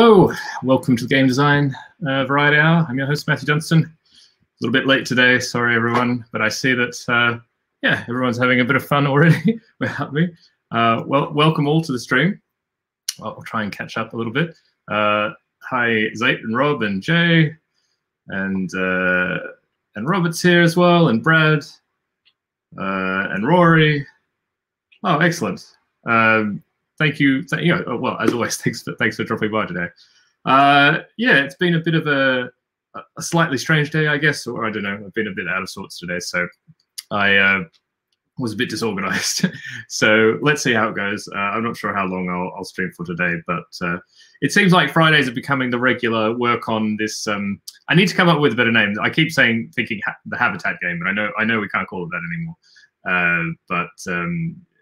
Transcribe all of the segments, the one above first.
Hello, welcome to the Game Design Variety Hour. I'm your host, Matthew Dunstan. A little bit late today, sorry everyone, but I see that, yeah, everyone's having a bit of fun already without me. Welcome all to the stream. We'll try and catch up a little bit. Hi, Zate and Rob and Jay, and Robert's here as well, and Brad, and Rory. Oh, excellent. Thank you. Well, as always, thanks for dropping by today. Yeah, it's been a bit of a slightly strange day, I guess, or I don't know. I've been a bit out of sorts today, so I was a bit disorganized. So let's see how it goes. I'm not sure how long I'll stream for today, but it seems like Fridays are becoming the regular work on this. I need to come up with a better name. I keep thinking the Habitat game, but I know we can't call it that anymore.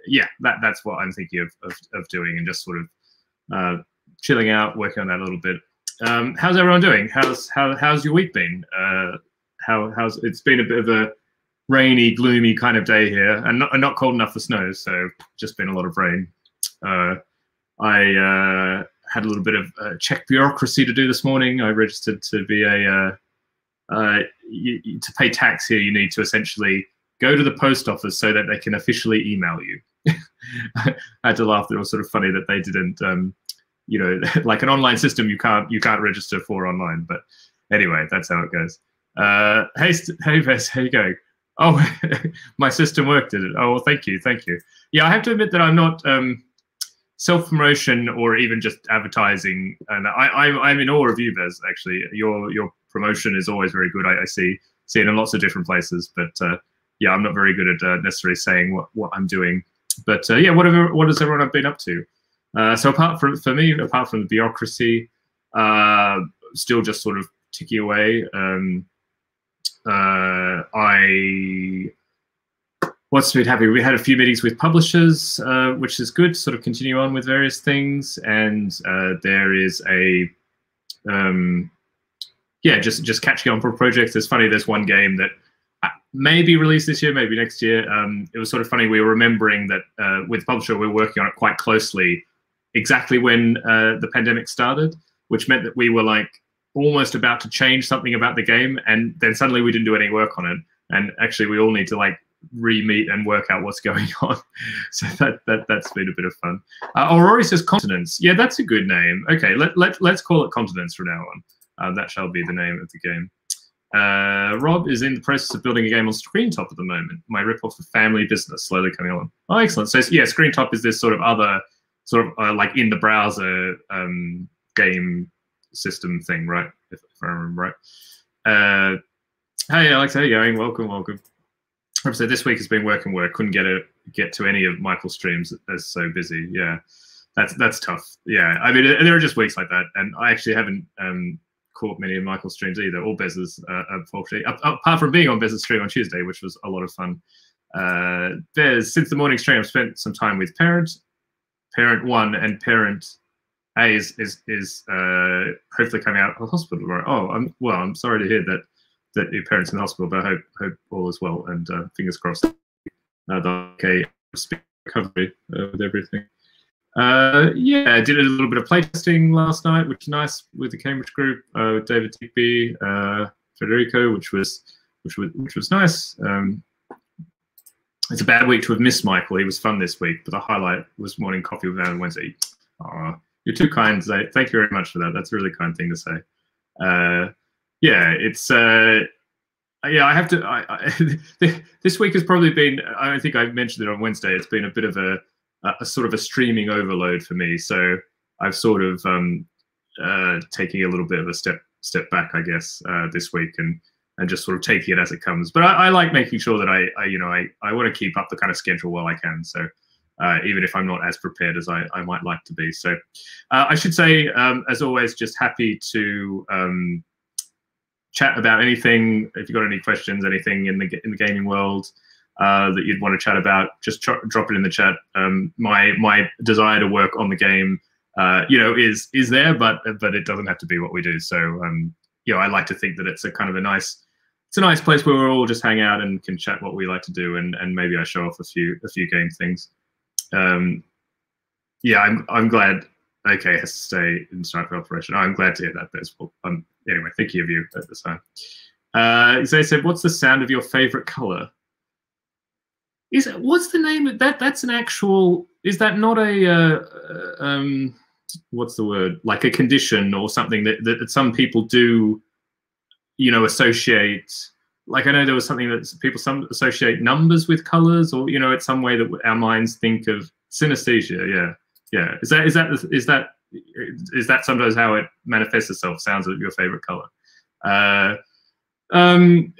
Yeah, that's what I'm thinking of doing, and just sort of chilling out, working on that a little bit. How's everyone doing? How's your week been? How's it's been a bit of a rainy, gloomy kind of day here, and not cold enough for snow, so just been a lot of rain. I had a little bit of Czech bureaucracy to do this morning. I registered to be to pay tax here. You need to essentially go to the post office so that they can officially email you. I had to laugh. It was sort of funny that they didn't, you know, like an online system you can't register for online. But anyway, that's how it goes. Hey, Vess, how you going? Oh, my system worked, did it? Oh, well, thank you. Yeah, I have to admit that I'm not self-promotion or even just advertising, and I'm in awe of you, Vez. Actually, your promotion is always very good. I see it in lots of different places, but yeah, I'm not very good at necessarily saying what I'm doing. But yeah, what has everyone have been up to? So apart from the bureaucracy, still just sort of ticking away. What's been happening? We had a few meetings with publishers, which is good. Sort of continue on with various things, and there is a yeah, just catching on for projects. It's funny. There's one game that maybe released this year, maybe next year. It was sort of funny. We were remembering that with the publisher, we were working on it quite closely, exactly when the pandemic started, which meant that we were like almost about to change something about the game, and then suddenly we didn't do any work on it. And actually, we all need to like re-meet and work out what's going on. So that's been a bit of fun. Rory says Continents. Yeah, that's a good name. Okay, let's call it Continents from now on. That shall be the name of the game. Rob is in the process of building a game on Screentop at the moment. My rip-off of Family Business slowly coming along. Oh, excellent. So yeah, Screentop is this sort of other like in the browser game system thing, right? If I remember right. Hey, Alex, how you going? Welcome. So this week has been work. Couldn't get to any of Michael's streams as so busy. Yeah, that's tough. Yeah, I mean there are just weeks like that, and I actually haven't caught many of Michael's streams either, or Bez's, unfortunately, apart from being on Bez's stream on Tuesday, which was a lot of fun. Bez, since the morning stream, I've spent some time with Parent 1, and Parent A is hopefully coming out of the hospital tomorrow. Oh, I'm sorry to hear that your parent's in the hospital, but I hope all is well, and fingers crossed. Okay, recovery with everything. Yeah, I did a little bit of playtesting last night, which was nice with the Cambridge group, with David Tigby, Federico, which was nice. It's a bad week to have missed Michael. He was fun this week, but the highlight was morning coffee with Alan Wednesday. You're too kind, Zay. Thank you very much for that. That's a really kind thing to say. Yeah, it's yeah. I have to. This week has probably been. I think I mentioned it on Wednesday. It's been a bit of a sort of a streaming overload for me. So I've sort of taking a little bit of a step back, I guess, this week, and just sort of taking it as it comes. But I like making sure that I want to keep up the kind of schedule while I can. So even if I'm not as prepared as I might like to be. So I should say, as always, just happy to chat about anything. If you've got any questions, anything in the gaming world that you'd want to chat about, just drop it in the chat. My desire to work on the game, is there, but it doesn't have to be what we do. So, I like to think that it's a kind of a nice place where we're all just hang out and can chat what we like to do, and maybe I show off a few game things. Yeah, I'm glad Okay, has to stay in strike operation. Oh, I'm glad to hear that. Well, anyway, thinking of you at the time. They said, "What's the sound of your favorite color?" What's the name of that? That's an actual. Is that not a what's the word? Like a condition or something that some people do, you know, associate. Like I know there was something that people associate numbers with colors, or you know, it's some way that our minds think of synesthesia. Yeah, yeah. Is that sometimes how it manifests itself? Sounds of your favorite color. I don't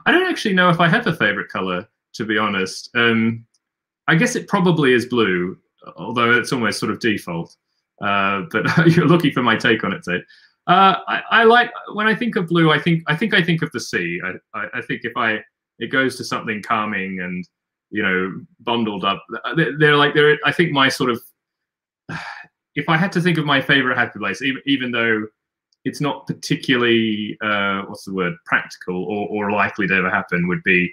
actually know if I have a favorite color, to be honest. I guess it probably is blue, although it's almost sort of default. But you're looking for my take on it, Tate. I like, when I think of blue, I think of the sea. I think if it goes to something calming and, you know, bundled up. I think my sort of, if I had to think of my favorite happy place, even though it's not particularly what's the word, practical or likely to ever happen, would be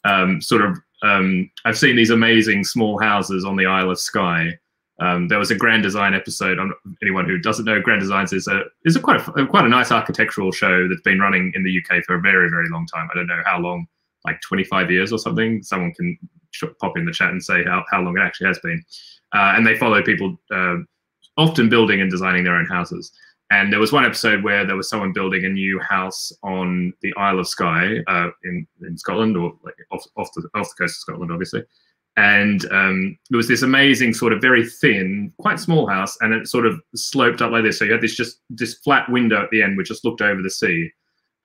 I've seen these amazing small houses on the Isle of Skye. There was a Grand Design episode. Anyone who doesn't know, Grand Designs is quite a nice architectural show that's been running in the UK for a very, very long time. I don't know how long, like 25 years or something. Someone can pop in the chat and say how long it actually has been. And they follow people often building and designing their own houses. And there was one episode where there was someone building a new house on the Isle of Skye in Scotland, or like off the coast of Scotland, obviously. And it was this amazing sort of very thin, quite small house, and it sort of sloped up like this. So you had this flat window at the end which just looked over the sea.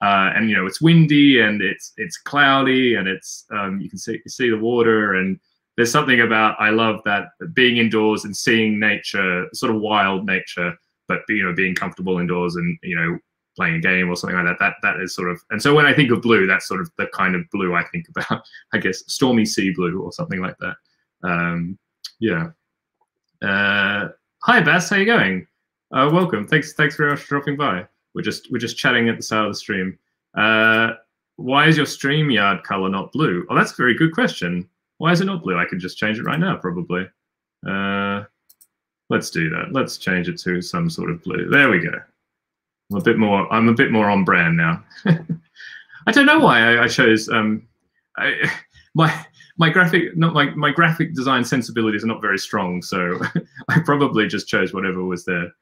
And you know, it's windy and it's cloudy, and it's you can see the water. And there's something about, I love that, being indoors and seeing nature, sort of wild nature, but you know, being comfortable indoors and, you know, playing a game or something like that. That is sort of, and so when I think of blue, that's sort of the kind of blue I think about. I guess stormy sea blue or something like that. Yeah. Hi Bass, how you going? Welcome. Thanks very much for dropping by. We're just chatting at the start of the stream. Why is your StreamYard color not blue? Oh, that's a very good question. Why is it not blue? I could just change it right now, probably. Let's do that. Let's change it to some sort of blue. There we go. I'm a bit more on brand now. I don't know why I chose my graphic design sensibilities are not very strong, so I probably just chose whatever was there.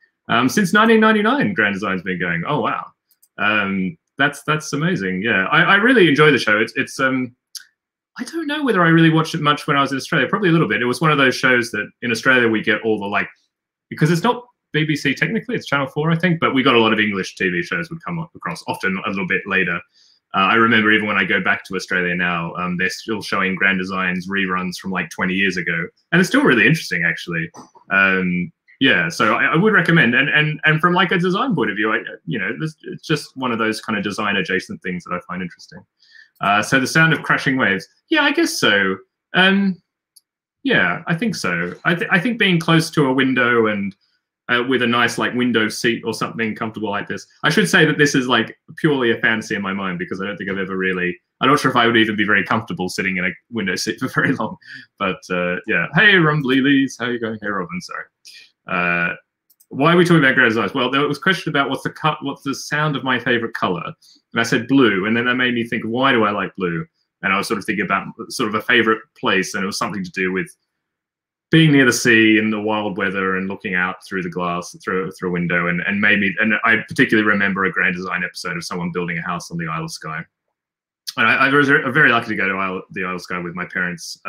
Since 1999, Grand Design's been going. Oh wow, that's amazing. Yeah, I really enjoy the show. It's I don't know whether I really watched it much when I was in Australia. Probably a little bit. It was one of those shows that in Australia we get all the, like, because it's not BBC technically, it's Channel 4, I think, but we got a lot of English TV shows would come across, often a little bit later. I remember even when I go back to Australia now, they're still showing Grand Design's reruns from like 20 years ago. And it's still really interesting, actually. Yeah, so I would recommend. And from like a design point of view, you know, it's just one of those kind of design adjacent things that I find interesting. So the sound of crashing waves. Yeah, I guess so. Yeah, I think so. I think being close to a window and with a nice like window seat or something comfortable like this. I should say that this is like purely a fantasy in my mind, because I don't think I've ever really, I'm not sure if I would even be very comfortable sitting in a window seat for very long. But yeah. Hey, Rumblilies, how are you going? Hey, Robin, sorry. Why are we talking about Grand Designs? Well, there was a question about what's the sound of my favorite color. And I said blue, and then that made me think, why do I like blue? And I was sort of thinking about sort of a favorite place, and it was something to do with being near the sea in the wild weather and looking out through the glass, through a window, and I particularly remember a Grand Design episode of someone building a house on the Isle of Skye. And I was very lucky to go to the Isle of Skye with my parents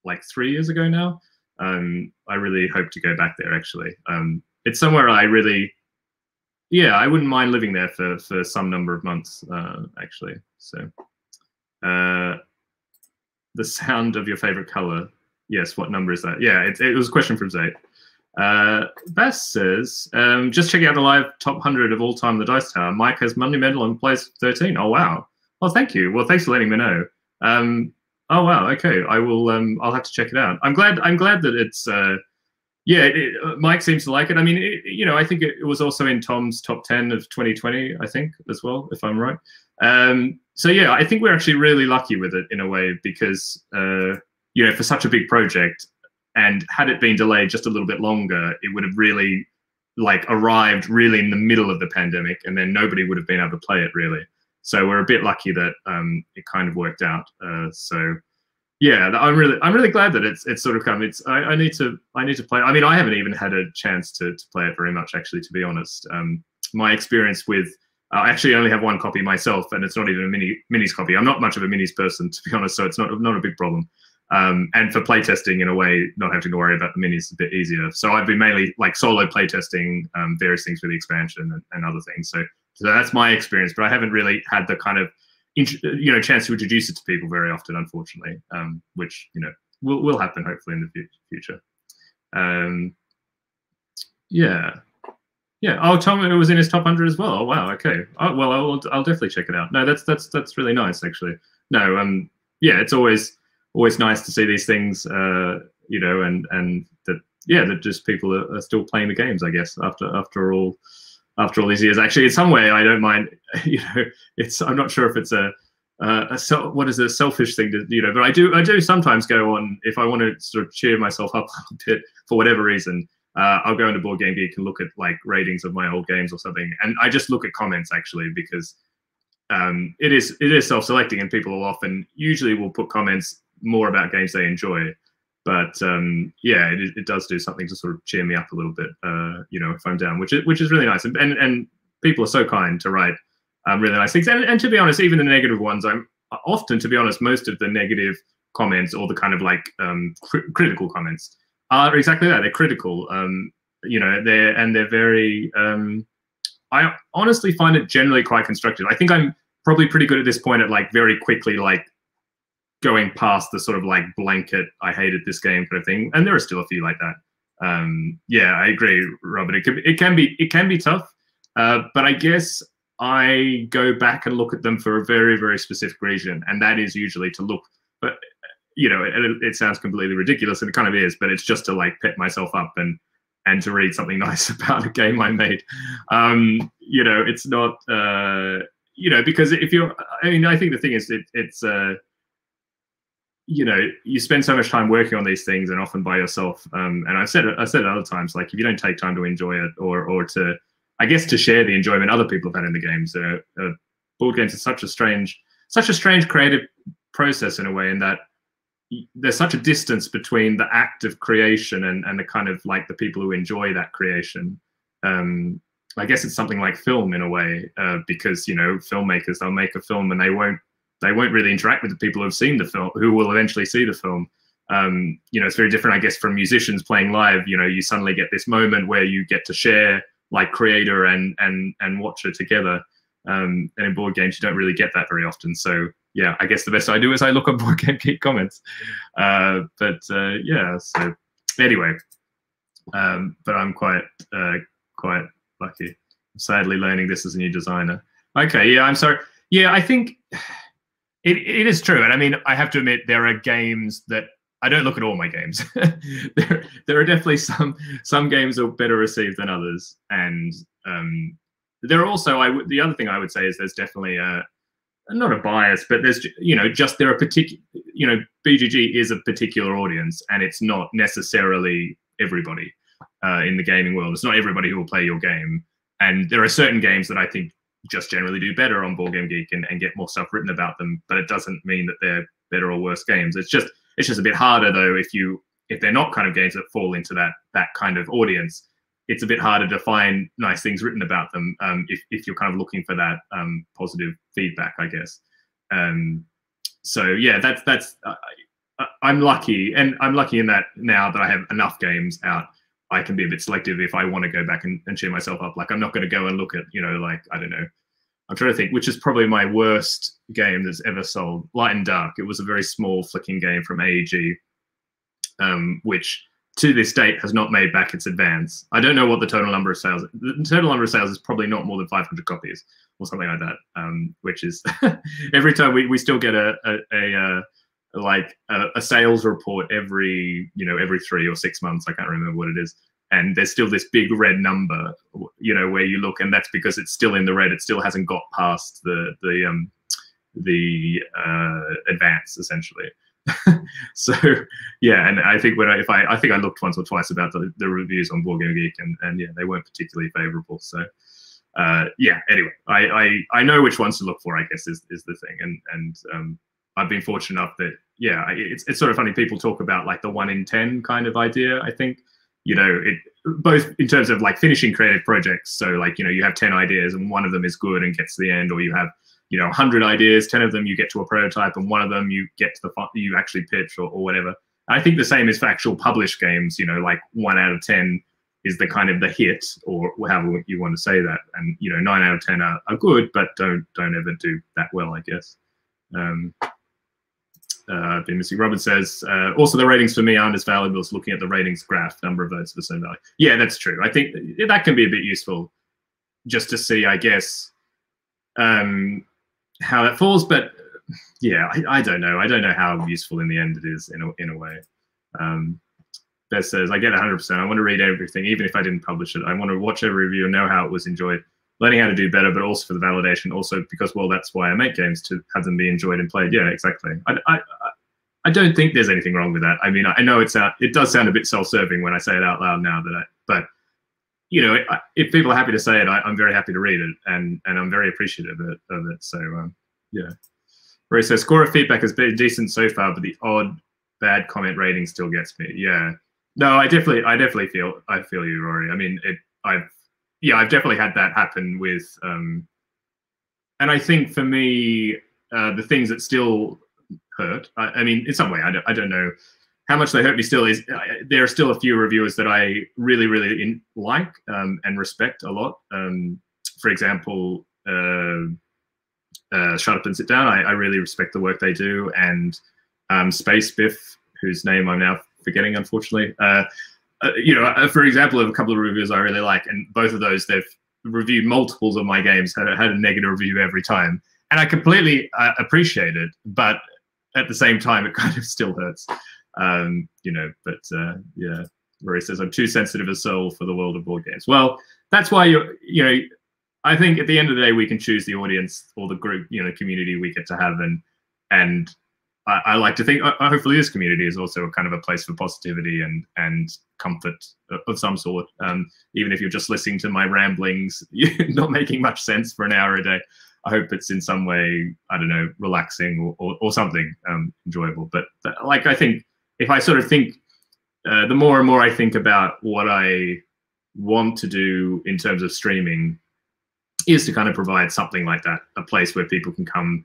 like 3 years ago now. I really hope to go back there, actually. It's somewhere I really, yeah, I wouldn't mind living there for some number of months, actually. So the sound of your favorite color. Yes, what number is that? Yeah, it was a question from Zaid. Bass says, just checking out the live top 100 of all time, the Dice Tower. Mike has Money Medal on place 13. Oh, wow. Well, thank you. Well, thanks for letting me know. Oh, wow. Okay. I will, I'll have to check it out. I'm glad that it's, yeah, Mike seems to like it. I mean, you know, I think it was also in Tom's top 10 of 2020, I think, as well, if I'm right. So, yeah, I think we're actually really lucky with it in a way, because, you know, for such a big project, And had it been delayed just a little bit longer, it would have really like arrived really in the middle of the pandemic, and then nobody would have been able to play it really. So we're a bit lucky that it kind of worked out. So yeah, I'm really glad that it's sort of come. I need to play. I mean, I haven't even had a chance to play it very much, actually, to be honest. My experience with I actually only have one copy myself, and it's not even a minis copy. I'm not much of a minis person, to be honest, so it's not a big problem. And for playtesting, in a way, not having to worry about the minis is a bit easier. So I've been mainly like solo playtesting various things for the expansion and other things. So that's my experience, but I haven't really had the kind of chance to introduce it to people very often, unfortunately, which will happen hopefully in the future. Yeah. Oh, Tom, it was in his top 100 as well. Oh, wow. Okay. Oh, well, I'll definitely check it out. No, that's really nice, actually. No, yeah, it's always nice to see these things, and that just people are still playing the games, I guess, after all these years. Actually, in some way, I don't mind. I'm not sure if it's a selfish thing to, but I do sometimes go on if I want to sort of cheer myself up a bit for whatever reason. I'll go into Board Game Geek and look at like ratings of my old games or something, and I just look at comments actually, because it is self-selecting, and people will usually will put comments more about games they enjoy. But yeah, it does do something to sort of cheer me up a little bit, if I'm down, which is really nice. And people are so kind to write really nice things. And to be honest, even the negative ones, I'm often, to be honest, most of the negative comments or the kind of like critical comments are exactly that. They're critical, they're very. I honestly find it generally quite constructive. I think I'm probably pretty good at this point at like very quickly like going past the sort of like blanket I hated this game kind of thing, and there are still a few like that. Yeah, I agree, Robert. It can be tough, but I guess I go back and look at them for a very, very specific reason, and that is usually to look. But it sounds completely ridiculous, and it kind of is, but it's just to like pep myself up and to read something nice about a game I made. It's not because if you're, I think the thing is it's you spend so much time working on these things, and often by yourself. And I've said it other times, like if you don't take time to enjoy it, or to, I guess, to share the enjoyment other people have had in the games. Board games are such a strange creative process in a way, in that there's such a distance between the act of creation and the kind of like the people who enjoy that creation. I guess it's something like film in a way, because filmmakers, they'll make a film and they won't really interact with the people who have seen the film, who will eventually see the film. It's very different, I guess, from musicians playing live. You suddenly get this moment where you get to share like creator and watcher together. And in board games, you don't really get that very often. So yeah, I guess the best I do is I look at Board Game Geek comments. Yeah, so anyway, but I'm quite lucky. I'm sadly learning this as a new designer. Okay, yeah, I'm sorry. Yeah, I think it is true. And I mean, I have to admit, there are games that I don't look at all my games. there are definitely some games that are better received than others. And there are also, the other thing I would say is there's definitely not a bias, but there's, there are particular, BGG is a particular audience, and it's not necessarily everybody in the gaming world. It's not everybody who will play your game. And there are certain games that I think just generally do better on Board Game Geek and get more stuff written about them, but it doesn't mean that they're better or worse games. It's just a bit harder though, if they're not kind of games that fall into that kind of audience. It's a bit harder to find nice things written about them if you're kind of looking for that positive feedback, I guess. So yeah, that's I'm lucky, and I'm lucky in that now that I have enough games out, I can be a bit selective if I want to go back and cheer myself up. Like I'm not going to go and look at, like, I don't know. I'm trying to think, which is probably my worst game that's ever sold. Light and Dark. It was a very small flicking game from AEG, which to this date has not made back its advance. I don't know what the total number of sales. The total number of sales is probably not more than 500 copies or something like that. Which is every time we still get a sales report every 3 or 6 months. I can't remember what it is. And there's still this big red number, where you look, and that's because it's still in the red. It still hasn't got past the advance, essentially. So yeah, and I think I think I looked once or twice about the reviews on Board Game Geek, and yeah, they weren't particularly favorable. So yeah, anyway, I know which ones to look for, I guess, is the thing. And I've been fortunate enough that, yeah, it's sort of funny, people talk about like the 1 in 10 kind of idea. I think, you know, it both in terms of like finishing creative projects. So like, you know, you have 10 ideas and one of them is good and gets to the end, or you have, you know, 100 ideas, 10 of them you get to a prototype, and one of them you get to you actually pitch, or whatever. I think the same is for actual published games. You know, like 1 out of 10 is the kind of the hit, or however you want to say that. And, you know, 9 out of 10 are good, but don't ever do that well, I guess. Missing Robin says, also the ratings for me aren't as valuable as looking at the ratings graph, number of votes for the same value. Yeah, that's true. I think that can be a bit useful just to see, I guess, how that falls. But yeah, I don't know. I don't know how useful in the end it is in a way. Beth says, I get 100%. I want to read everything, even if I didn't publish it. I want to watch every review and know how it was enjoyed, learning how to do better, but also for the validation, also because, well, that's why I make games, to have them be enjoyed and played. Yeah, exactly. I don't think there's anything wrong with that. I mean, I know it does sound a bit self-serving when I say it out loud now, but you know, if people are happy to say it, I'm very happy to read it, and I'm very appreciative of it. So yeah. Ray says, score of feedback has been decent so far, but the odd bad comment rating still gets me. Yeah. No, I definitely feel you, Rory. I mean, I've definitely had that happen with, and I think for me, the things that still hurt, I mean, in some way, I don't know how much they hurt me still, is there are still a few reviewers that I really like and respect a lot. For example, Shut Up and Sit Down. I really respect the work they do, and Space Biff, whose name I'm now forgetting, unfortunately. You know, for example, of a couple of reviews I really like, and both of those, they've reviewed multiples of my games, had a negative review every time, and I completely appreciate it, but at the same time, it kind of still hurts. You know, but yeah, Rory says, I'm too sensitive a soul for the world of board games. Well, that's why you know, I think at the end of the day, we can choose the audience or the group, you know, community we get to have, and I like to think, hopefully, this community is also a kind of a place for positivity and comfort of some sort. Even if you're just listening to my ramblings, not making much sense for an hour a day, I hope it's in some way, I don't know, relaxing or something enjoyable. But like, I think if I sort of think, the more and more I think about what I want to do in terms of streaming, is to kind of provide something like that, a place where people can come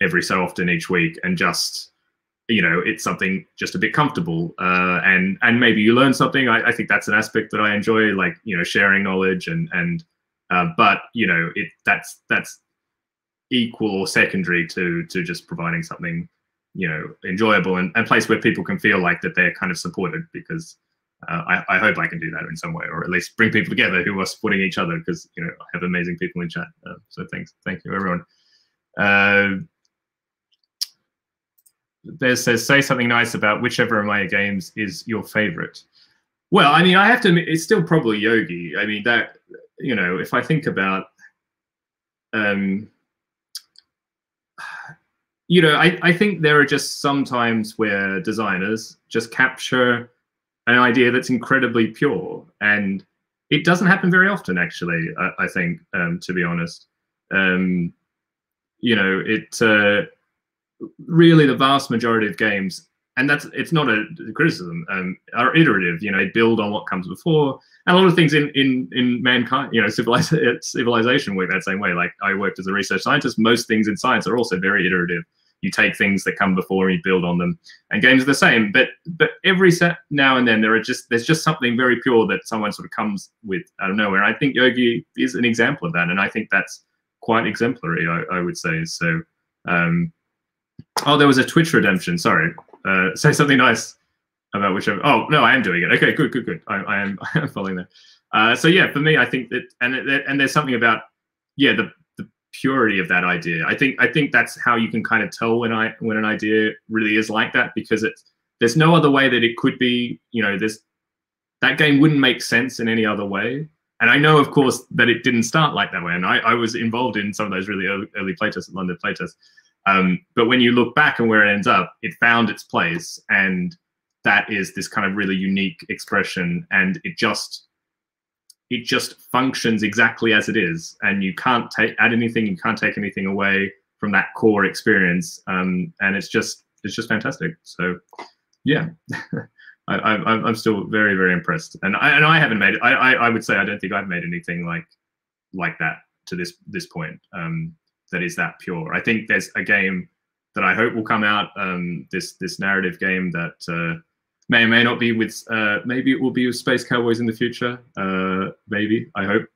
every so often each week and just, you know, it's something just a bit comfortable, and maybe you learn something. I think that's an aspect that I enjoy, like, you know, sharing knowledge and but you know, that's equal or secondary to just providing something, you know, enjoyable and a place where people can feel like that they're kind of supported, because I hope I can do that in some way, or at least bring people together who are supporting each other, because, you know, I have amazing people in chat. So thank you everyone. There says, say something nice about whichever of my games is your favorite. Well, I mean, I have to admit, it's still probably Yogi. I mean, that, you know, if I think about, you know, I think there are just some times where designers just capture an idea that's incredibly pure, and it doesn't happen very often, actually. I think, to be honest, you know, it really the vast majority of games, and it's not a criticism, are iterative. You know, they build on what comes before, and a lot of things in mankind, you know, civilization work that same way. Like, I worked as a research scientist. Most things in science are also very iterative. You take things that come before and you build on them, and games are the same. But every now and then there's just something very pure that someone sort of comes with out of nowhere. And I think Yogi is an example of that, and I think that's quite exemplary, I would say. So, oh, there was a Twitch redemption. Sorry, say something nice about whichever. Oh no, I am doing it. Okay, good. I am following that. So yeah, for me, I think that, and there's something about, yeah, the purity of that idea. I think that's how you can kind of tell when an idea really is like that, because there's no other way that it could be. You know, that game wouldn't make sense in any other way. And I know, of course, that it didn't start like that way. And I was involved in some of those really early playtests, London playtests. But when you look back and where it ends up, it found its place, and that is this kind of really unique expression, and it just functions exactly as it is, and you can't add anything, you can't take anything away from that core experience, and it's just fantastic. So yeah. I'm still very, very impressed, and I haven't made. I would say I don't think I've made anything like that to this point. That is that pure. I think there's a game that I hope will come out. This narrative game that may or may not be with. Maybe it will be with Space Cowboys in the future. Maybe, I hope.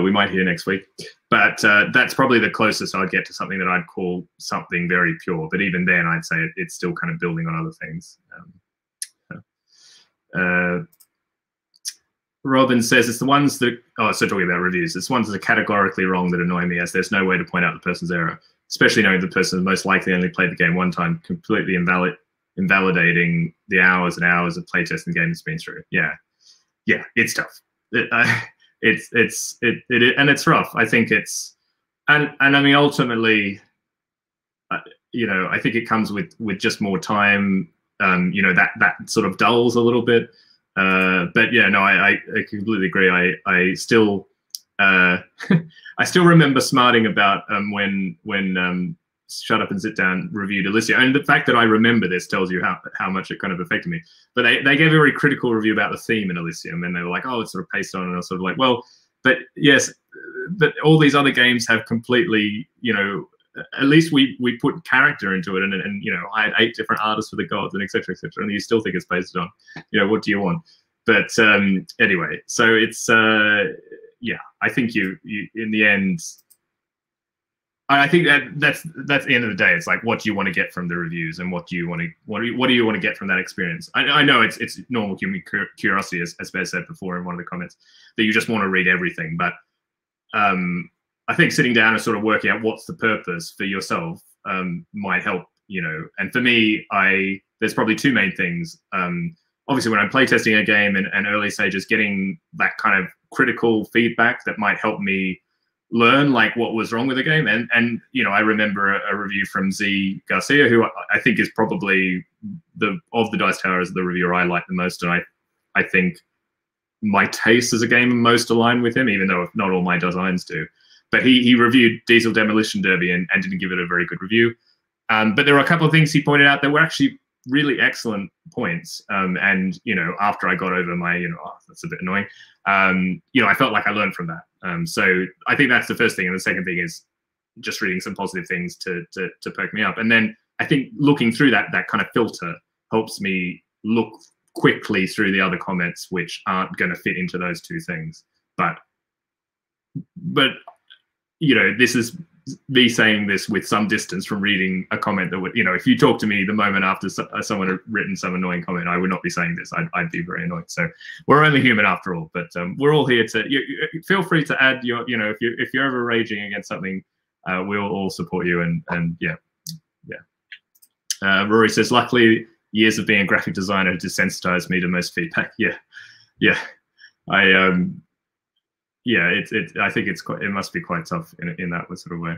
We might hear next week, but that's probably the closest I'd get to something that I'd call something very pure. But even then, I'd say it's still kind of building on other things. Robin says it's the ones that, so talking about reviews, it's the ones that are categorically wrong that annoy me, as there's no way to point out the person's error, especially knowing the person most likely only played the game one time, completely invalidating the hours and hours of playtesting the game it's been through. Yeah, it's tough. And it's rough. I think it's, and I mean, ultimately, I think it comes with just more time. That sort of dulls a little bit. But yeah, no, I completely agree. I still I still remember smarting about when Shut Up and Sit Down reviewed Elysium, and the fact that I remember this tells you how much it kind of affected me. But they gave a very critical review about the theme in Elysium, and they were like, oh, it's sort of paced on, and I was sort of like, well, but yes, but all these other games have completely, at least we put character into it, and I had 8 different artists for the gods, and etc., and you still think it's based on, what do you want? But anyway, so it's yeah, I think you in the end, I think that's the end of the day. It's like, what do you want to get from the reviews, and what do you want to get from that experience? I know it's normal human curiosity, as Bear said before in one of the comments, that you just want to read everything, but I think sitting down and sort of working out what's the purpose for yourself might help, And for me, there's probably 2 main things. Obviously, when I'm playtesting a game and early stages, getting that kind of critical feedback that might help me learn like what was wrong with the game. And I remember a review from Z Garcia, who I think is probably of the Dice Tower is the reviewer I like the most, and I think my taste as a game most align with him, even though not all my designs do. But he reviewed Diesel Demolition Derby and didn't give it a very good review. But there were a couple of things he pointed out that were actually really excellent points. And, after I got over my, that's a bit annoying, I felt like I learned from that. So I think that's the first thing. And the second thing is just reading some positive things to perk me up. And then I think looking through that kind of filter helps me look quickly through the other comments, which aren't going to fit into those 2 things. But this is me saying this with some distance from reading a comment that would, if you talk to me the moment after someone had written some annoying comment, I would not be saying this. I'd be very annoyed. So we're only human after all, but we're all here to, feel free to add your, if you're ever raging against something, we'll all support you. And yeah. Rory says, luckily, years of being a graphic designer desensitized me to most feedback. Yeah. I think it must be quite tough in that sort of way.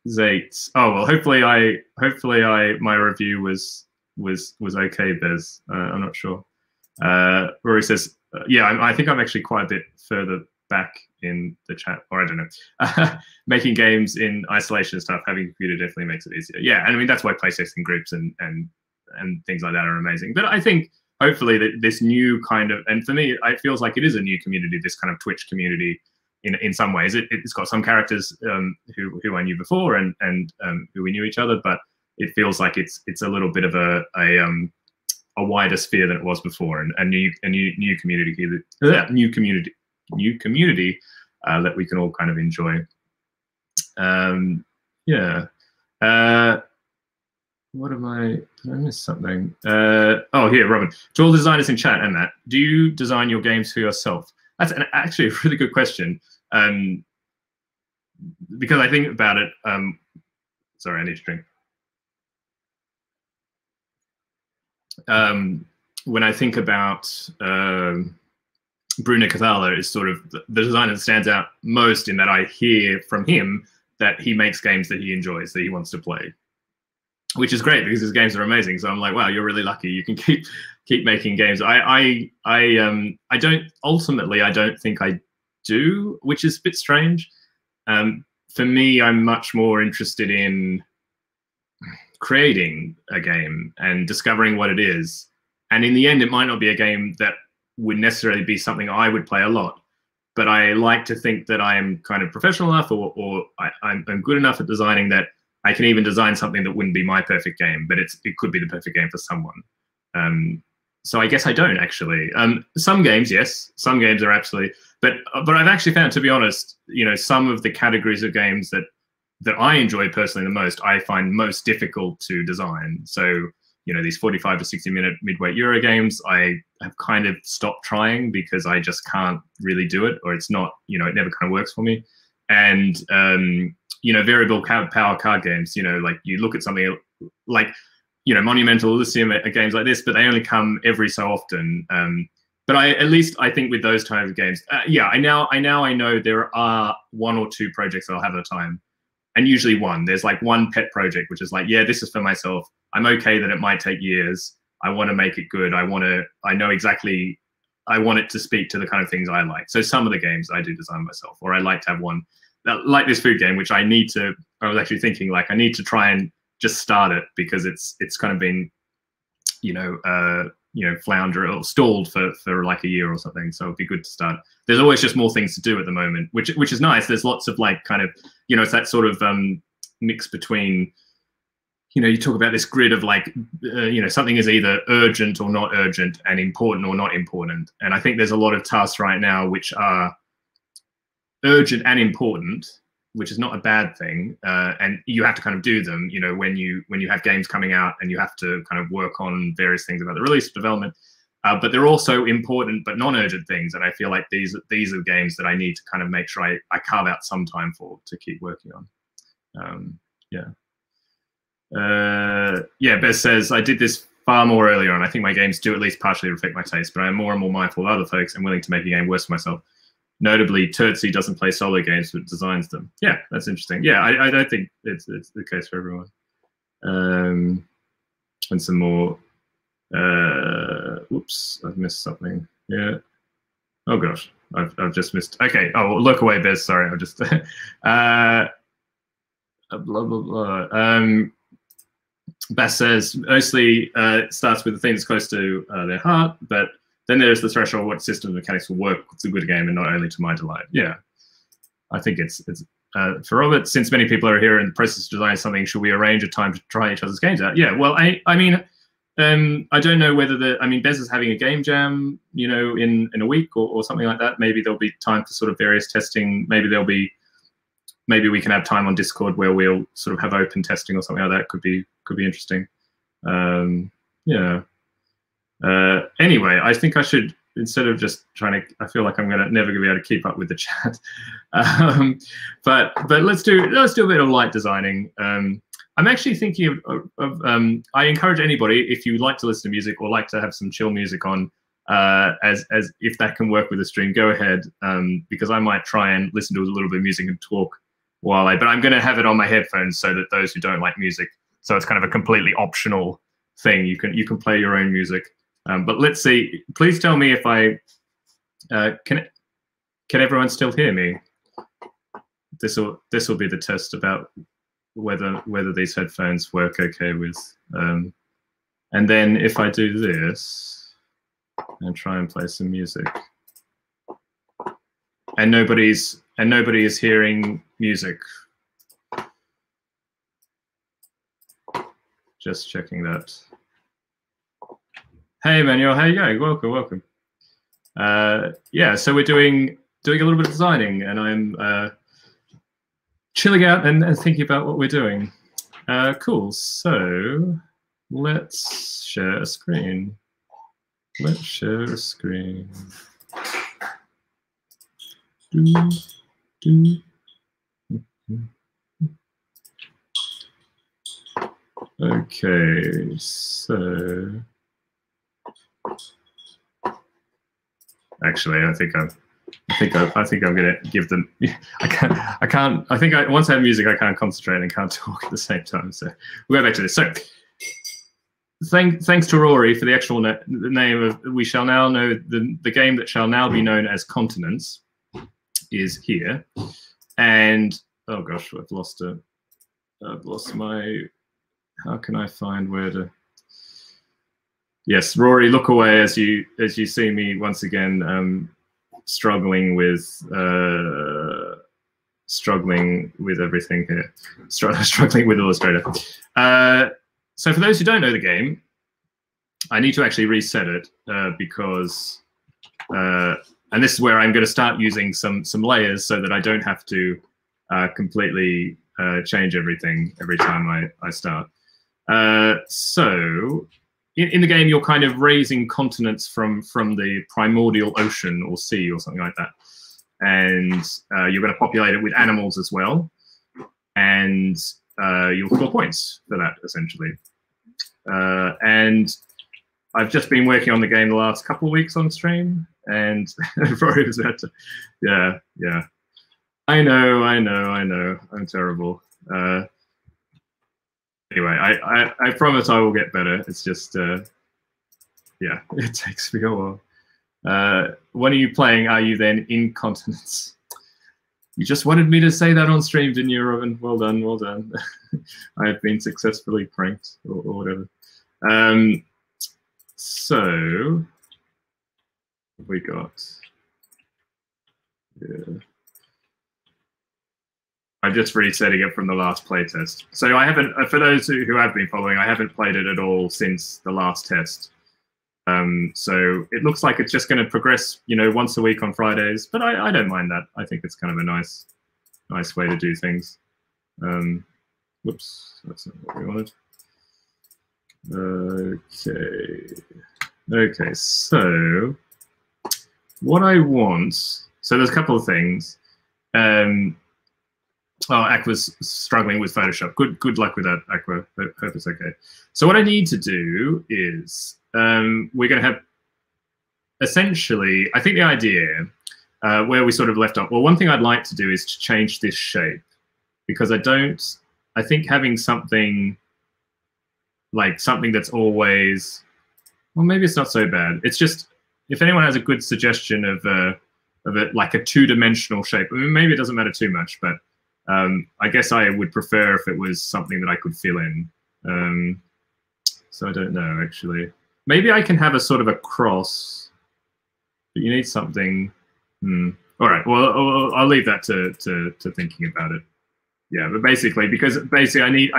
Zate. Oh well, hopefully my review was okay, Bez. I'm not sure. Rory says, yeah, I think I'm actually quite a bit further back in the chat, or I don't know. Making games in isolation and stuff, having a computer definitely makes it easier. Yeah, and I mean that's why playtesting groups and things like that are amazing. But I think hopefully that this new kind of, and for me, it feels like it is a new community, this kind of Twitch community in some ways. It's got some characters who I knew before and who we knew each other, but it feels like it's a little bit of a wider sphere than it was before, and a new community that we can all kind of enjoy. What am did I miss something? Oh, here, Robin. To all designers in chat and that, do you design your games for yourself? That's actually a really good question. Because I think about it, sorry, I need to drink. When I think about Bruno Cathala is sort of the designer that stands out most in that I hear from him that he makes games that he enjoys, that he wants to play, which is great because his games are amazing. So I'm like, wow, you're really lucky. You can keep making games. I don't think I do, which is a bit strange. For me, I'm much more interested in creating a game and discovering what it is. And in the end, it might not be a game that would necessarily be something I would play a lot. But I like to think that I'm kind of professional enough, or I'm good enough at designing that I can even design something that wouldn't be my perfect game, but it could be the perfect game for someone. So I guess I don't actually. Some games, yes, some games are absolutely. But I've actually found, to be honest, some of the categories of games that I enjoy personally the most, I find most difficult to design. So these 45 to 60-minute midweight Euro games, I have kind of stopped trying because I just can't really do it, or it's not, it never kind of works for me. And variable power card games, like you look at something like, Monumental, Elysium are games like this, but they only come every so often. But at least I think with those types of games, I know there are 1 or 2 projects that I'll have at a time. And usually one. There's like one pet project, which is like, yeah, this is for myself. I'm okay that it might take years. I want to make it good. I want it to speak to the kind of things I like. So some of the games I do design myself, or I like to have one, like this food game, which I was actually thinking, like, I need to try and just start it because it's kind of been, flounder or stalled for like a year or something. So it'd be good to start. There's always just more things to do at the moment, which is nice. There's lots of like kind of, it's that sort of mix between, you talk about this grid of like, something is either urgent or not urgent and important or not important. And I think there's a lot of tasks right now which are urgent and important, which is not a bad thing. And you have to kind of do them, when you have games coming out and you have to kind of work on various things about the release development. But they're also important but non-urgent things. And I feel like these are games that I need to kind of make sure I carve out some time to keep working on. Bez says, I did this far more earlier on. I think my games do at least partially reflect my taste, but I'm more and more mindful of other folks and willing to make a game worse for myself. Notably, Turtsy doesn't play solo games, but designs them. Yeah, that's interesting. Yeah, I don't think it's the case for everyone. And some more. Whoops, I've missed something. Yeah. Oh gosh, I've just missed. Okay. Oh, look away, Bez. Sorry, I'll just. Blah blah blah. Bass says mostly it starts with the thing that's close to their heart, but then there's the threshold what system mechanics will work. It's a good game and not only to my delight. Yeah, I think it's for Robert, since many people are here in the process of designing something, should we arrange a time to try each other's games out? Yeah, well, I mean, I don't know whether Bez is having a game jam, in a week or something like that. Maybe there'll be time for sort of various testing. Maybe we can have time on Discord where we'll sort of have open testing or something like that. Could be interesting. Yeah. Anyway, I think I should, instead of just trying to, I feel like I'm gonna never be able to keep up with the chat. But let's do a bit of light designing. I'm actually thinking of I encourage anybody, if you like to listen to music or like to have some chill music on, as if that can work with the stream, go ahead, because I might try and listen to a little bit of music and talk but I'm going to have it on my headphones so that those who don't like music, so it's kind of a completely optional thing. You can play your own music. But let's see. Please tell me if I can everyone still hear me? This will be the test about whether these headphones work okay with. And then if I do this and try and play some music, and nobody is hearing music. Just checking that. Hey Manuel, how you going? Welcome. Yeah, so we're doing a little bit of designing, and I'm chilling out and thinking about what we're doing. Cool. So let's share a screen. Let's share a screen. Okay, so actually, I think I think I'm gonna give them. I can't. I think once I have music, I can't concentrate and can't talk at the same time. So we'll go back to this. So thanks to Rory for the actual the name of. We shall now know the game that shall now be known as Continents is here, and oh gosh, I've lost my. How can I find where to? Yes, Rory, look away as you see me once again. Struggling with everything here, struggling with Illustrator. So for those who don't know the game, I need to actually reset it because, and this is where I'm going to start using some layers so that I don't have to completely change everything every time I start. So. In the game, you're kind of raising continents from the primordial ocean or sea or something like that. And you're going to populate it with animals as well. And you'll score points for that, essentially. And I've just been working on the game the last couple of weeks on stream. And Rory was about to... Yeah. I know. I'm terrible. Anyway, I promise I will get better. It's just, yeah, it takes me a while. What are you playing? Are you then incontinence? You just wanted me to say that on stream, didn't you, Robin? Well done, well done. I have been successfully pranked or whatever. So, what we got? Yeah. I'm just resetting it from the last playtest. So I haven't, for those who have been following, I haven't played it at all since the last test. So it looks like it's just going to progress, once a week on Fridays, but I don't mind that. I think it's kind of a nice way to do things. Whoops, that's not what we wanted. Okay, so what I want, so there's a couple of things. Oh, Aqua's struggling with Photoshop. Good luck with that, Aqua. Hope it's okay. So what I need to do is we're going to have essentially, I think the idea where we sort of left off. Well, one thing I'd like to do is to change this shape because I think having something like something that's always, well, maybe it's not so bad. It's just if anyone has a good suggestion of it like a two-dimensional shape. I mean, maybe it doesn't matter too much, but I guess I would prefer if it was something that I could fill in. So I don't know, actually. Maybe I can have a sort of a cross, but you need something. All right, well, I'll leave that to thinking about it. Yeah, but basically, I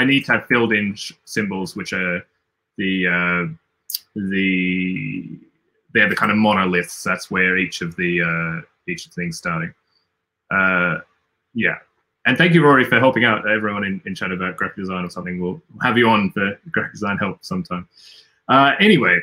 need to have filled in symbols, which are they're the kind of monoliths. That's where each of the things starting. Yeah. And thank you, Rory, for helping out everyone in chat about graphic design or something. We'll have you on for graphic design help sometime. Anyway,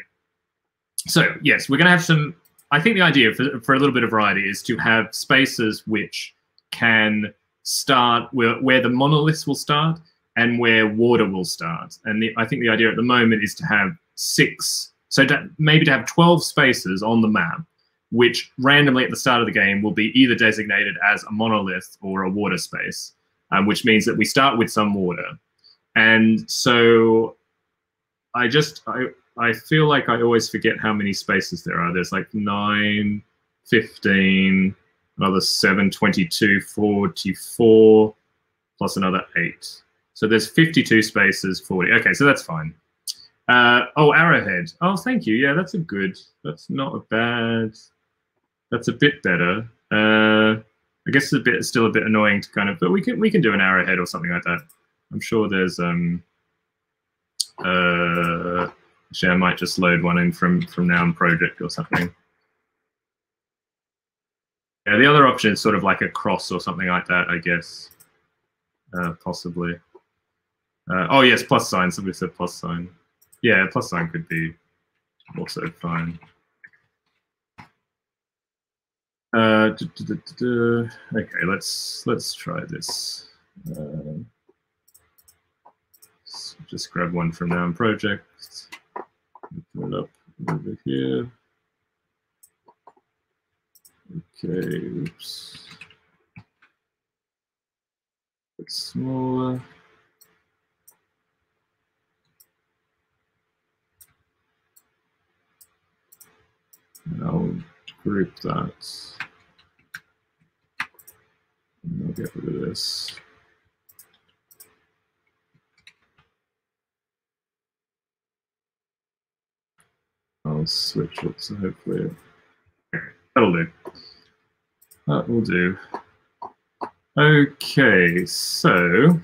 so yes, we're going to have some. I think the idea for a little bit of variety is to have spaces which can start where the monoliths will start and where water will start. And I think the idea at the moment is to have 6, so maybe to have 12 spaces on the map, which randomly at the start of the game will be either designated as a monolith or a water space, which means that we start with some water. And so I feel like I always forget how many spaces there are. There's like 9, 15, another 7, 22, 44, plus another 8. So there's 52 spaces, 40. Okay, so that's fine. Oh, arrowhead. Oh, thank you. Yeah, that's not a bad. That's a bit better. I guess it's still a bit annoying to kind of, but we can do an arrowhead or something like that. I'm sure there's actually I might just load one in from Noun Project or something. Yeah, the other option is sort of like a cross or something like that, I guess. Possibly. Oh yes, plus sign. Somebody said plus sign. Yeah, plus sign could be also fine. Okay, let's try this. Just grab one from Noun Project. Put it up over here. Okay, oops. Bit smaller. And I'll group that. And I'll get rid of this. I'll switch it, so hopefully that'll do. That will do. Okay, so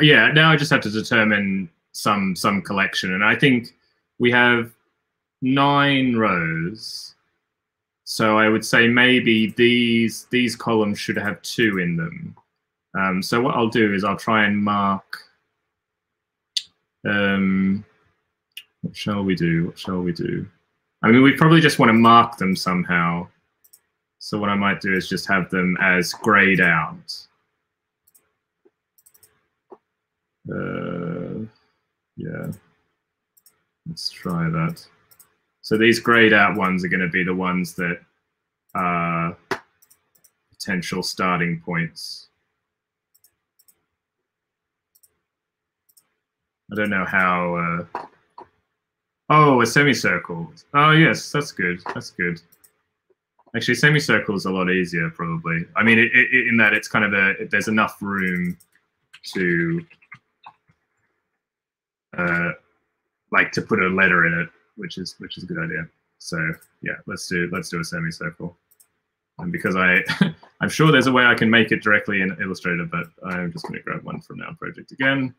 yeah, now I just have to determine some collection, and I think we have 9 rows. So I would say maybe these columns should have 2 in them. So what I'll do is I'll try and mark. What shall we do? What shall we do? I mean, we probably just want to mark them somehow. So what I might do is just have them as grayed out. Yeah, let's try that. So these grayed out ones are going to be the ones that are potential starting points. I don't know how. Oh, a semicircle. Oh yes, that's good. That's good. Actually, semicircle is a lot easier, probably. I mean, in that it's kind of there's enough room to like to put a letter in it, which is a good idea. So yeah, let's do a semicircle. And because I'm sure there's a way I can make it directly in Illustrator, but I'm just going to grab one from Now Project again.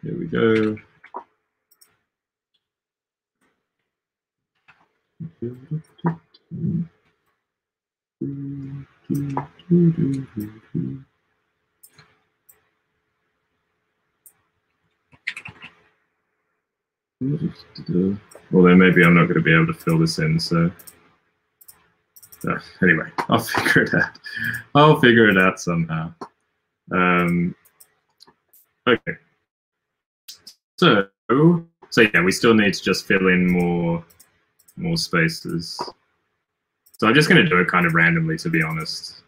Here we go. Well, then maybe I'm not going to be able to fill this in, so anyway, I'll figure it out. I'll figure it out somehow. Okay. So yeah, we still need to just fill in more spaces. So I'm just going to do it kind of randomly, to be honest.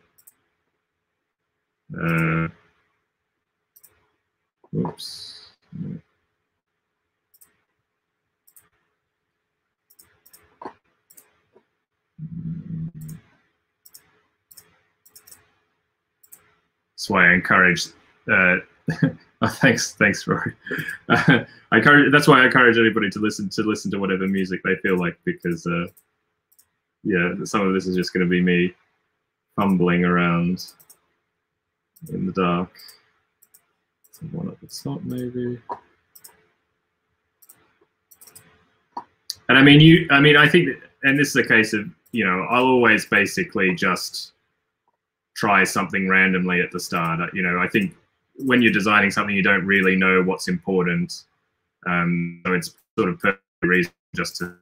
Oops. That's why I encourage. Oh, thanks, Rory. That's why I encourage anybody to listen to whatever music they feel like, because yeah, some of this is just going to be me fumbling around in the dark. One up the top, maybe. And I mean, I think, and this is a case of, you know, I'll always basically just try something randomly at the start. You know, I think when you're designing something, you don't really know what's important. So it's sort of perfect reason just to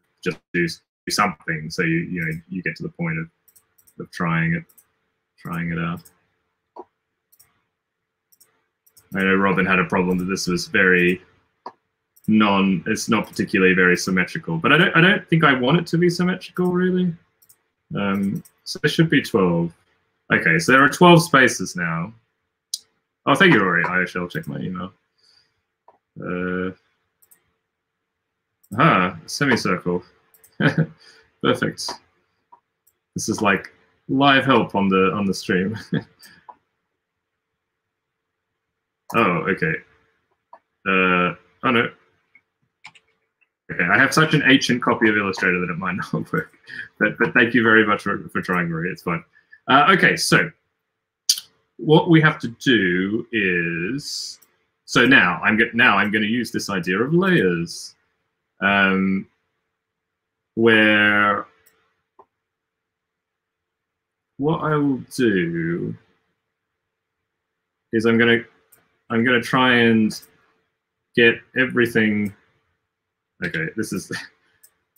do something. So you get to the point of trying it out. I know Robin had a problem that this was very it's not particularly very symmetrical, but I don't think I want it to be symmetrical, really. So there should be 12. Okay, so there are 12 spaces now. Oh, thank you, Rory. I shall check my email. Semicircle. Perfect. This is like live help on the stream. Oh, okay. Oh no. Okay, I have such an ancient copy of Illustrator that it might not work. But thank you very much for trying, Rory. It's fine. Okay, so what we have to do is, so now I'm going to use this idea of layers, where what I will do is I'm going to try and get everything. Okay, this is,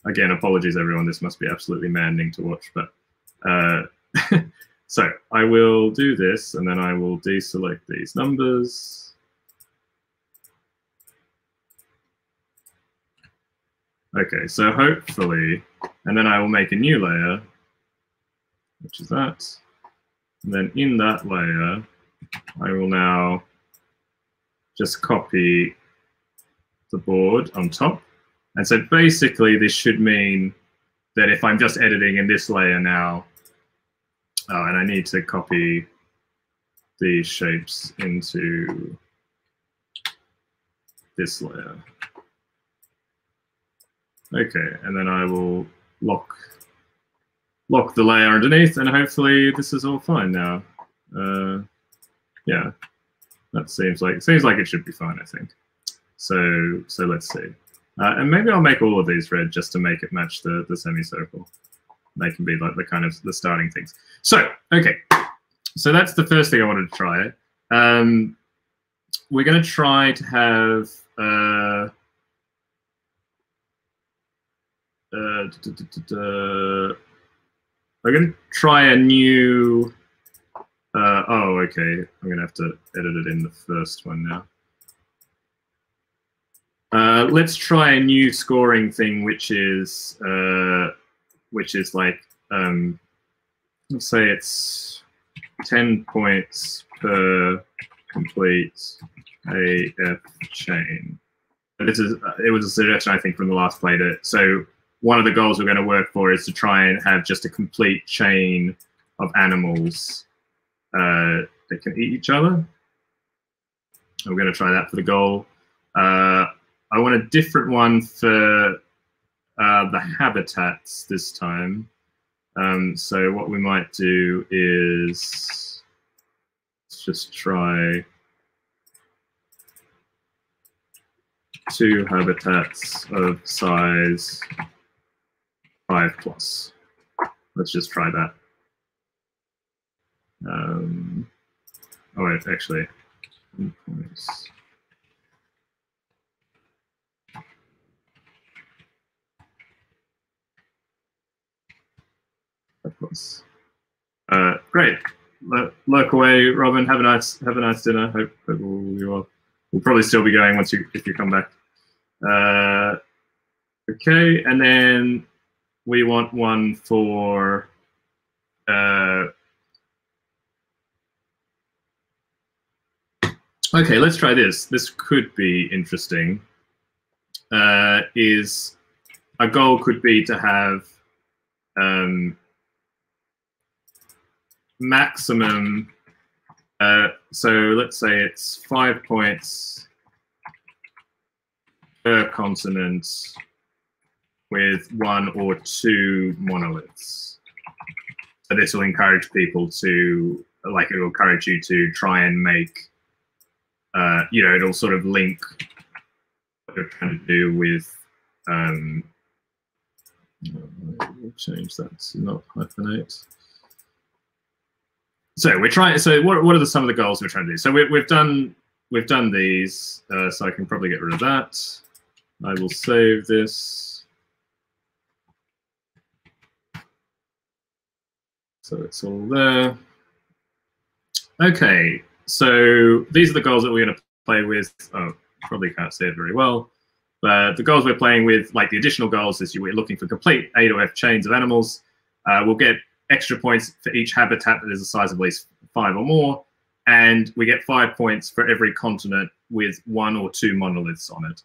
again, apologies everyone, this must be absolutely maddening to watch, but so I will do this, and then I will deselect these numbers. Okay, so hopefully, and then I will make a new layer, which is that. And then in that layer, I will now just copy the board on top. And so basically this should mean that if I'm just editing in this layer now, and I need to copy these shapes into this layer. Okay, and then I will lock the layer underneath, and hopefully this is all fine now. Yeah, that seems like it should be fine, I think. So let's see. And maybe I'll make all of these red just to make it match the semicircle. They can be like the kind of the starting things. So, okay. So that's the first thing I wanted to try. We're going to try to have we're going to try a new oh, okay. I'm going to have to edit it in the first one now. Let's try a new scoring thing, which is like, let's say it's 10 points per complete AF chain. It was a suggestion, I think, from the last play. So one of the goals we're going to work for is to try and have just a complete chain of animals that can eat each other. We're going to try that for the goal. I want a different one for the habitats this time. So what we might do is let's just try 2 habitats of size 5+. Let's just try that. Oh wait, actually. Great. Lurk away, Robin. Have a nice dinner. Hope we'll probably still be going if you come back. Okay, and then we want one for okay, let's try this. This could be interesting. Is a goal could be to have maximum, so let's say it's 5 points per continent with 1 or 2 monoliths. So this will encourage people to, like, it will encourage you to try and make, you know, it'll sort of link what you're trying to do with, we'll change that to not hyphenate. So we're trying. So what are some of the goals we're trying to do? So we've done these. So I can probably get rid of that. I will save this. So it's all there. Okay. So these are the goals that we're going to play with. Oh, probably can't say it very well. But the goals we're playing with, like the additional goals, is we're looking for complete A to F chains of animals. We'll get extra points for each habitat that is the size of at least 5 or more, and we get 5 points for every continent with 1 or 2 monoliths on it.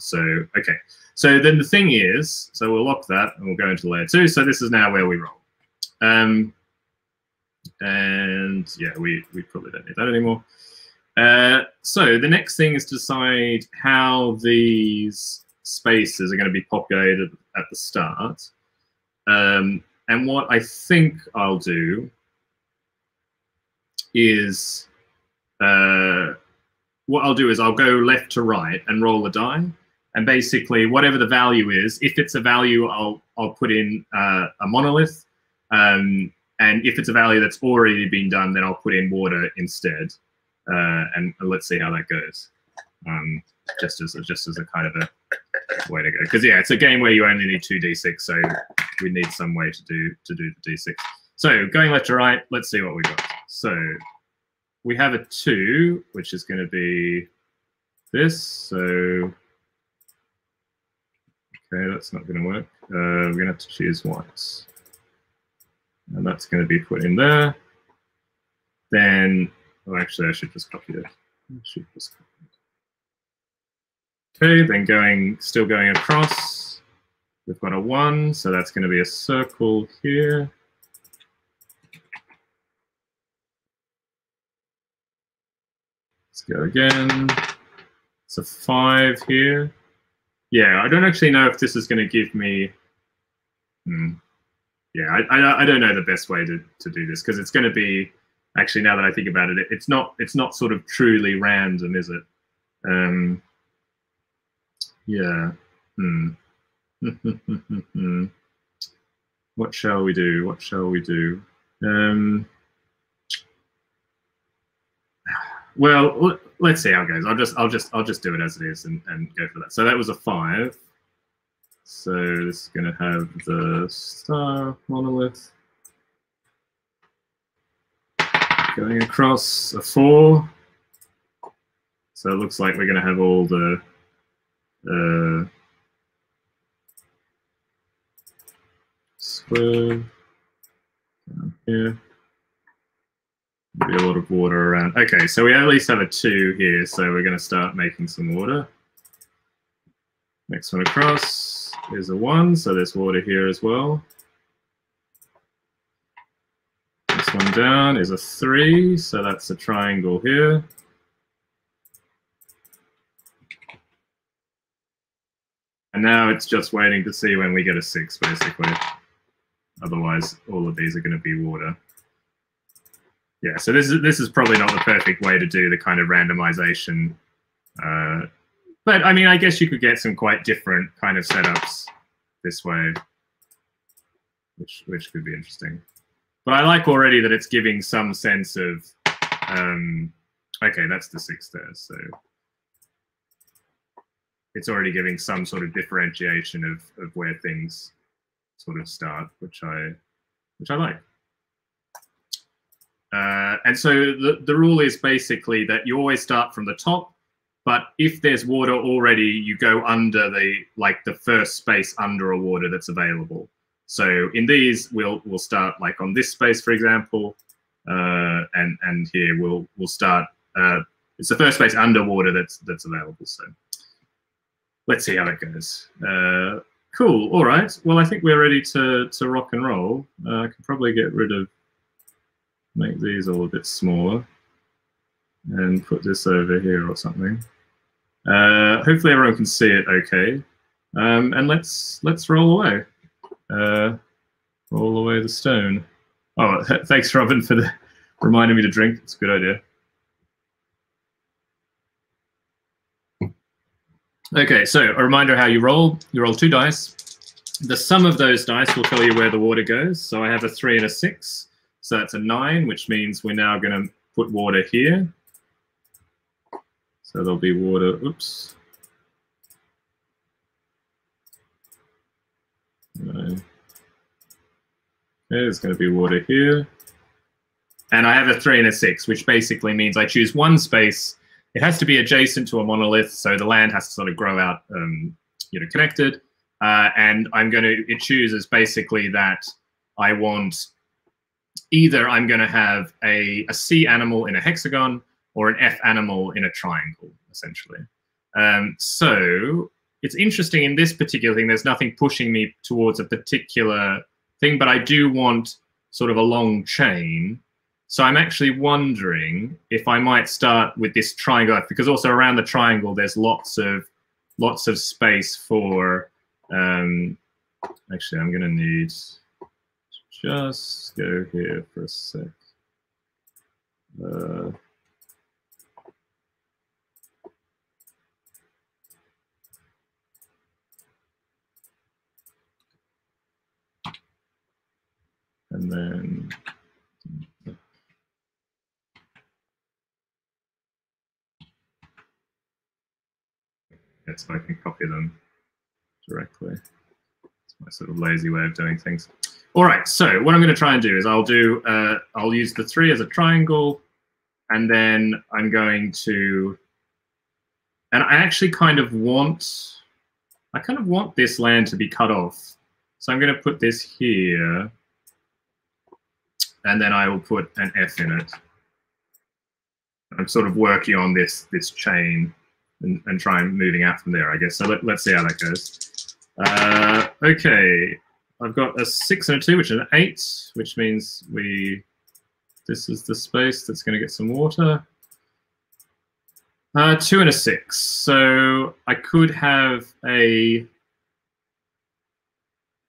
So okay, so then the thing is, so we'll lock that and we'll go into layer 2. So this is now where we roll, and yeah, we probably don't need that anymore. So the next thing is to decide how these spaces are going to be populated at the start. And what I think I'll do is, I'll go left to right and roll a die. And basically, whatever the value is, if it's a value, I'll put in a monolith. And if it's a value that's already been done, then I'll put in water instead. And let's see how that goes. Just as a kind of a way to go, because yeah, it's a game where you only need 2 d6, so we need some way to do the d6. So going left to right, let's see what we got. So we have a 2, which is going to be this. So Okay, that's not going to work. We're going to have to choose whites. And that's going to be put in there. Then, oh, actually, I should just copy it. Okay, then still going across. We've got a 1, so that's going to be a circle here. Let's go again. It's a 5 here. Yeah, I don't actually know if this is going to give me. Yeah, I don't know the best way to do this, because it's going to be, actually, now that I think about it, it's not sort of truly random, is it? Yeah. What shall we do? What shall we do? Well, let's see how it goes. I'll just do it as it is and go for that. So that was a 5. So this is going to have the star monolith going across, a 4. So it looks like we're going to have all the square down here. Be a lot of water around. Okay, so we at least have a 2 here, so we're going to start making some water. Next one across is a 1, so there's water here as well. This one down is a 3, so that's a triangle here. And now it's just waiting to see when we get a 6, basically. Otherwise, all of these are going to be water. Yeah, so this is probably not the perfect way to do the kind of randomization. But I mean, I guess you could get some quite different kind of setups this way, which could be interesting. But I like already that it's giving some sense of, okay, that's the 6 there. So it's already giving some sort of differentiation of where things sort of start, which I like. And so the rule is basically that you always start from the top, but if there's water already, you go under the first space under a water that's available. So in these, we'll start like on this space, for example, and here we'll start. It's the first space underwater that's available. So let's see how that goes. Cool. All right. Well, I think we're ready to rock and roll. I can probably get rid of. Make these all a bit smaller and put this over here or something. Hopefully everyone can see it okay. And let's roll away. Roll away the stone. Oh, thanks, Robin, for reminding me to drink. It's a good idea. Okay, so a reminder how you roll. You roll 2 dice. The sum of those dice will tell you where the water goes. So I have a 3 and a 6. So that's a 9, which means we're now going to put water here. So there'll be water, oops. No. Okay, there's going to be water here. And I have a 3 and a 6, which basically means I choose one space. It has to be adjacent to a monolith, so the land has to sort of grow out, connected. And it chooses basically that I want either I'm going to have a C animal in a hexagon or an F animal in a triangle, essentially. So it's interesting in this particular thing, there's nothing pushing me towards a particular thing, but I do want sort of a long chain. So I'm actually wondering if I might start with this triangle, because also around the triangle, there's lots of space for, actually, I'm going to need... Just go here for a sec. And then yes, I can copy them directly. It's my sort of lazy way of doing things. All right, so what I'm going to try and do is I'll use the 3 as a triangle, and then I'm going to, and I actually kind of want, I kind of want this land to be cut off. So I'm going to put this here, and then I will put an F in it. I'm sort of working on this chain and trying moving out from there, I guess. So let's see how that goes. Okay, I've got a 6 and a 2, which is an 8, which means this is the space that's going to get some water. 2 and a 6. So I could have a...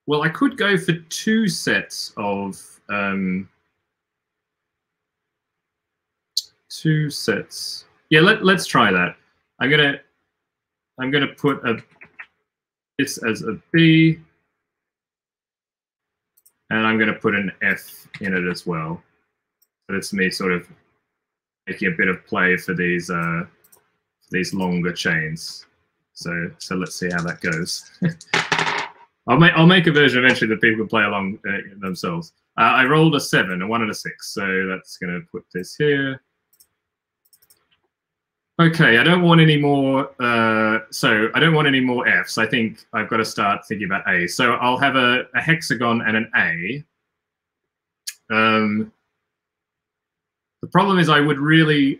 Well, I could go for 2 sets of... 2 sets. Yeah, let's try that. I'm gonna put this as a B, and I'm gonna put an F in it as well. So that's me sort of making a bit of play for these longer chains. So let's see how that goes. I'll make a version eventually that people can play along themselves. I rolled a 7, a 1 and a 6, so that's gonna put this here. Okay, I don't want any more. So I don't want any more Fs. I think I've got to start thinking about A. So I'll have a hexagon and an A. The problem is I really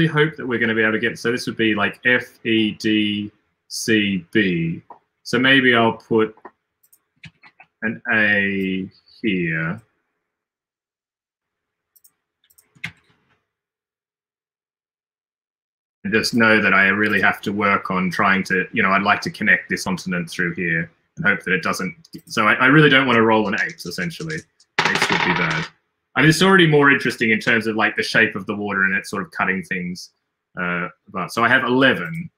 hope that we're going to be able to get. So this would be like F, E, D, C, B. So maybe I'll put an A here. And just know that I really have to work on trying to, I'd like to connect this continent through here and hope that it doesn't. So I really don't want to roll an 8, essentially. 8s would be bad. I mean, it's already more interesting in terms of like the shape of the water and it's sort of cutting things. But so I have 11.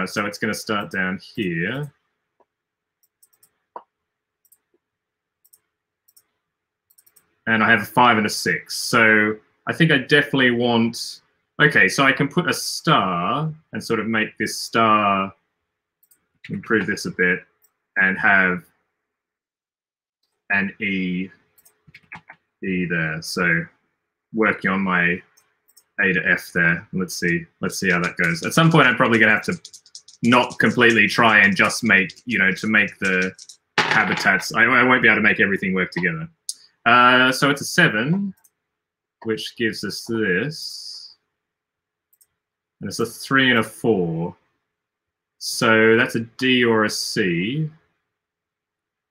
So it's going to start down here. And I have a 5 and a 6. So I think I definitely want... Okay, so I can put a star and sort of make this star, improve this a bit, and have an E there. So working on my A to F there. Let's see how that goes. At some point, I'm probably going to have to not completely try and just make, to make the habitats. I won't be able to make everything work together. So it's a 7, which gives us this. And it's a 3 and a 4. So that's a D or a C.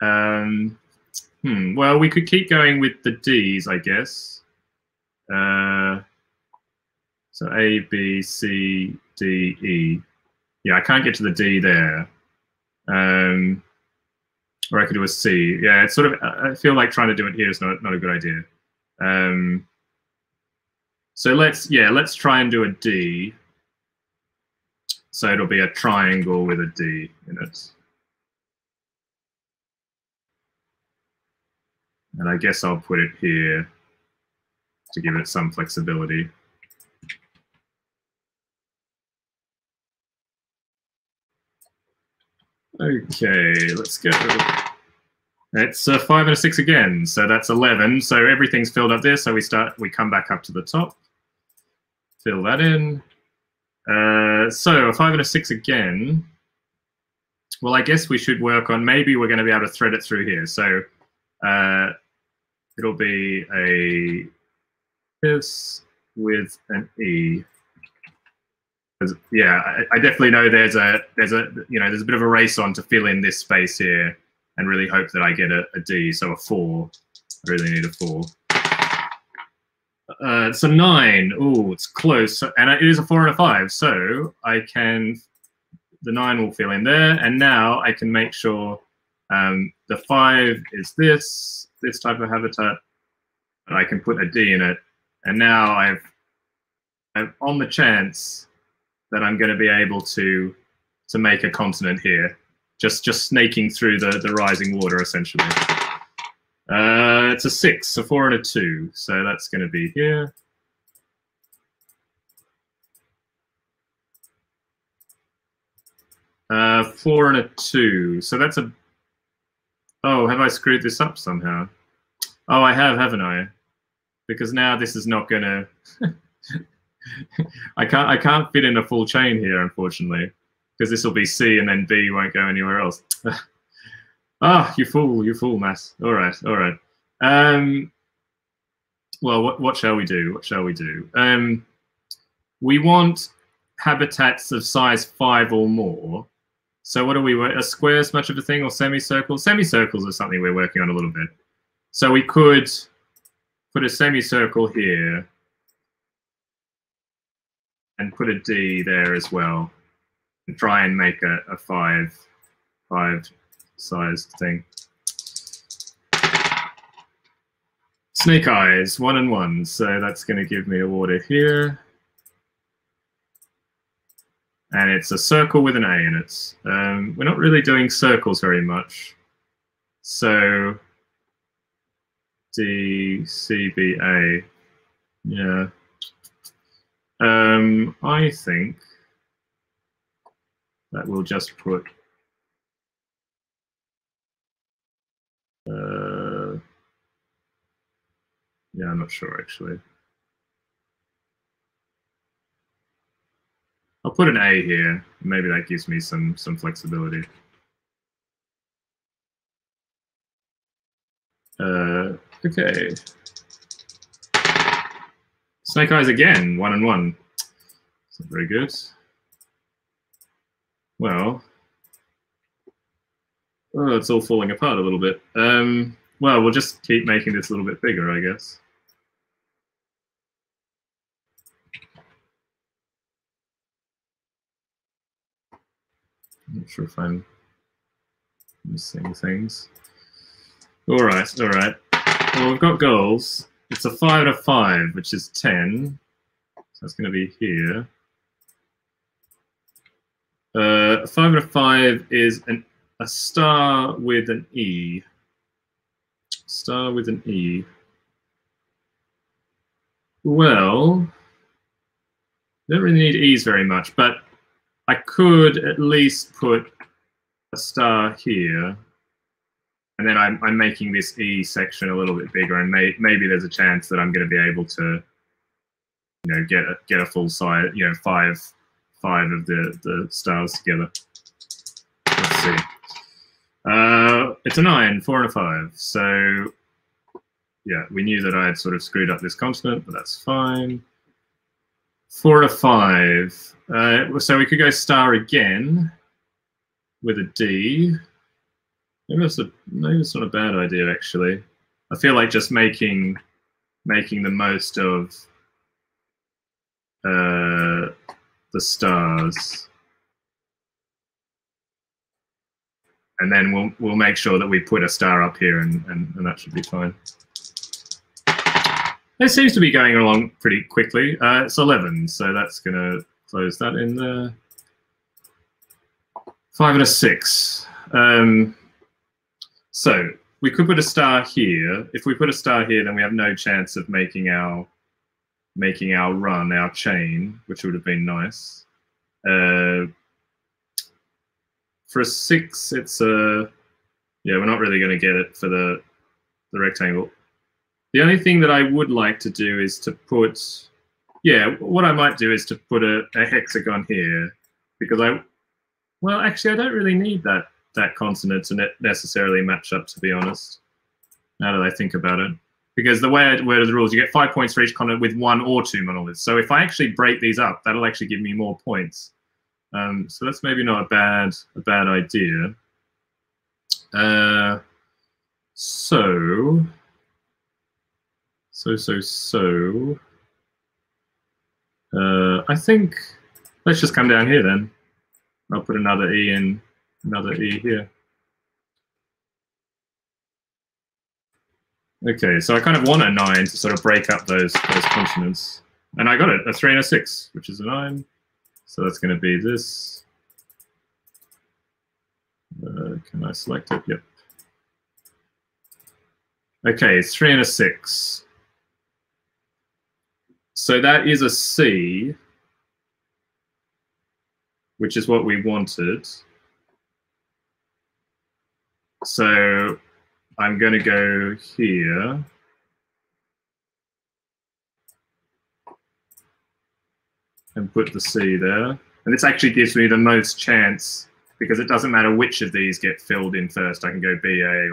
Well, we could keep going with the Ds, I guess. So A, B, C, D, E. Yeah, I can't get to the D there. Or I could do a C. Yeah, it's sort of, I feel like trying to do it here is not a good idea. So let's try and do a D. So it'll be a triangle with a D in it. And I guess I'll put it here to give it some flexibility. Okay, let's go. It's a 5 and a 6 again, so that's 11. So everything's filled up there. So we come back up to the top, fill that in. So a 5 and a 6 again. Well, I guess we should work on, maybe we're going to be able to thread it through here. So it'll be this with an E. Yeah, I definitely know there's a bit of a race on to fill in this space here and really hope that I get a D. So a 4. I really need a 4. It's a 9. Ooh, it's close. And it is a 4 and a 5. So the 9 will fill in there. And now I can make sure the 5 is this type of habitat. And I can put a D in it. And now I've on the chance that I'm going to be able to make a continent here, just snaking through the rising water, essentially. It's a 6, a 4 and a 2, so that's going to be here. Uh, 4 and a 2, so that's a... Oh, have I screwed this up somehow? Oh, I have, haven't I? Because now this is not going to... I can't fit in a full chain here, unfortunately. because this will be C and then B won't go anywhere else. Ah, you fool, Mass. All right. Well, what shall we do? What shall we do? We want habitats of size 5 or more. So what do we want? A square as much of a thing, or semicircles? Semicircles are something we're working on a little bit. So we could put a semicircle here and put a D there as well, and try and make a five sized thing. Snake eyes, 1 and 1. So that's going to give me a water here. And it's a circle with an A in it. We're not really doing circles very much. So D, C, B, A. Yeah. I think that we'll just put yeah, I'm not sure actually. I'll put an A here. Maybe that gives me some flexibility. Okay. Snake eyes again, 1 and 1. It's not very good. Well, oh, it's all falling apart a little bit. Well, we'll just keep making this a little bit bigger, I guess. I'm not sure if I'm missing things. All right. Well, we've got goals. It's a 5 out of 5, which is 10. So that's going to be here. 5 out of 5 is a star with an E. Star with an E. Well, don't really need E's very much, but I could at least put a star here. And then I'm making this E section a little bit bigger, and maybe there's a chance that I'm going to be able to, you know, get a full size, you know, five of the stars together. Let's see. It's a 9, 4 and a 5. So yeah, we knew that I had sort of screwed up this consonant, but that's fine. 4 out of 5. So we could go star again with a D. Maybe it's not a bad idea, actually. I feel like just making the most of the stars, and then we'll make sure that we put a star up here, and that should be fine. It seems to be going along pretty quickly. It's 11, so that's going to close that in there. 5 out of 6. So we could put a star here. If we put a star here, then we have no chance of making our run, our chain, which would have been nice. For a 6, it's a yeah. We're not really going to get it for the rectangle. The only thing that I would like to do is to put, yeah, what I might do is to put a hexagon here, because well, actually, I don't really need that consonant to necessarily match up, to be honest, now that I think about it. Because the way I worded the rules, you get 5 points for each consonant with 1 or 2 monoliths. So if I actually break these up, that'll actually give me more points. So that's maybe not a bad idea. So I think let's just come down here then. I'll put another E in, another E here. Okay, so I kind of want a 9 to sort of break up those consonants. And I got it, a 3 and a 6, which is a 9. So that's going to be this. Can I select it? Yep. Okay, 3 and a 6. So that is a C, which is what we wanted. So I'm going to go here. And put the C there. And this actually gives me the most chance, because it doesn't matter which of these get filled in first. I can go BA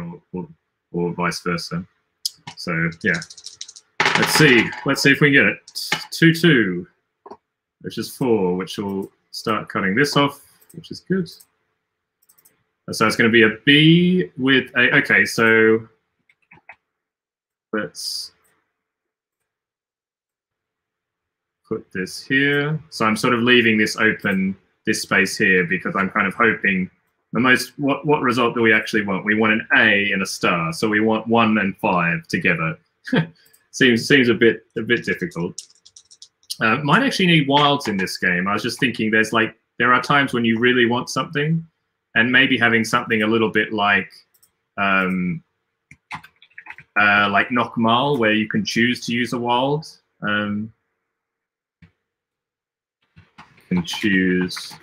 or vice versa. So yeah, let's see if we can get it. 2-2, which is 4, which will start cutting this off, which is good. So it's going to be a B with a, okay, so let's put this here. So I'm sort of leaving this open, this space here, because I'm kind of hoping the most, what result do we actually want? We want an A and a star. So we want 1 and 5 together. seems a bit difficult. Might actually need wilds in this game. I was just thinking there are times when you really want something, and maybe having something a little bit like Nokmal, where you can choose to use a wild. Can choose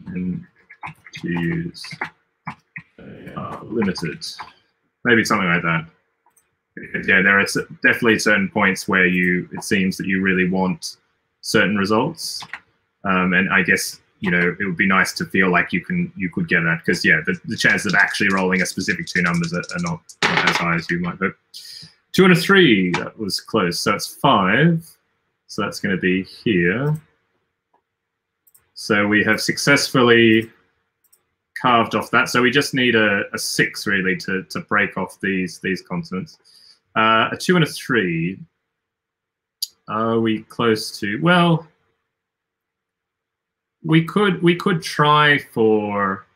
and to use limited, maybe something like that. Yeah, there are definitely certain points where it seems that you really want certain results, and I guess it would be nice to feel like you could get that, because yeah, the chances of actually rolling a specific 2 numbers are not as high as you might hope. 2 and a 3, that was close. So it's 5. So that's going to be here. So we have successfully carved off that. So we just need a 6 really to break off these consonants. A 2 and a 3. Are we close to? Well, we could try for,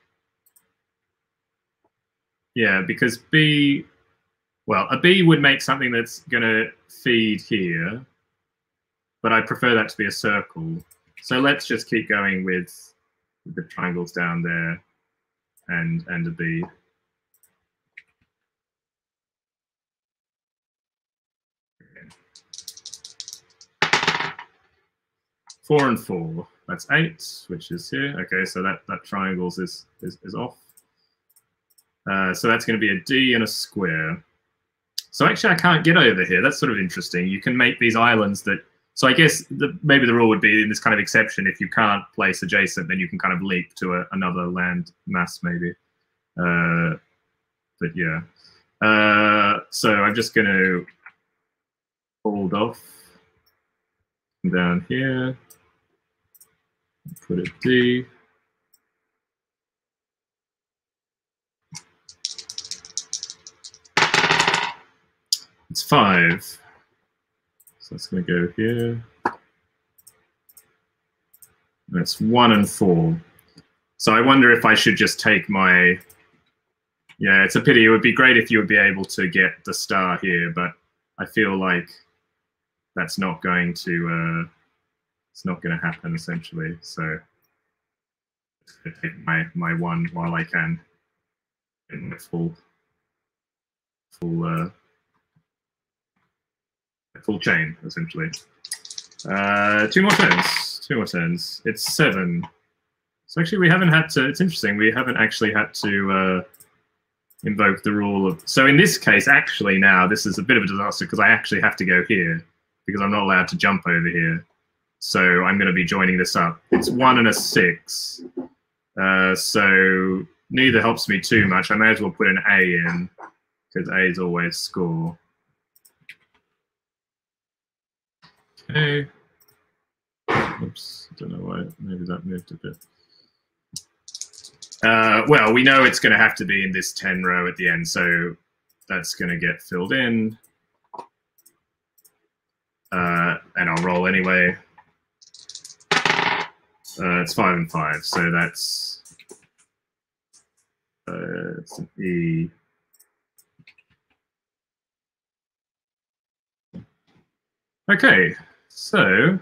yeah, because B, well, a B would make something that's going to feed here, but I prefer that to be a circle. So let's just keep going with the triangles down there and a B. Okay. 4 and 4. That's 8, which is here. Okay, so that triangles is off. So that's going to be a D and a square. So actually, I can't get over here. That's sort of interesting. You can make these islands that. So I guess maybe the rule would be, in this kind of exception, if you can't place adjacent, then you can kind of leap to another land mass maybe. But yeah. So I'm just going to hold off down here. Put a D. It's 5. So that's going to go here. That's 1 and 4. So I wonder if I should just take my. Yeah, it's a pity. It would be great if you would be able to get the star here, but I feel like that's not going to. It's not going to happen essentially. So I'm going to take my 1 while I can. In my full chain essentially. 2 more turns. 2 more turns. It's 7. So actually, we haven't had to. It's interesting. We haven't actually had to invoke the rule of. So in this case, actually, now this is a bit of a disaster because I actually have to go here because I'm not allowed to jump over here. So I'm going to be joining this up. It's 1 and a 6. So neither helps me too much. I may as well put an A in because A is always score. Okay. Oops, don't know why. Maybe that moved a bit. Well, we know it's going to have to be in this 10 row at the end, so that's going to get filled in. And I'll roll anyway. It's 5 and 5, so that's it's an E. Okay, so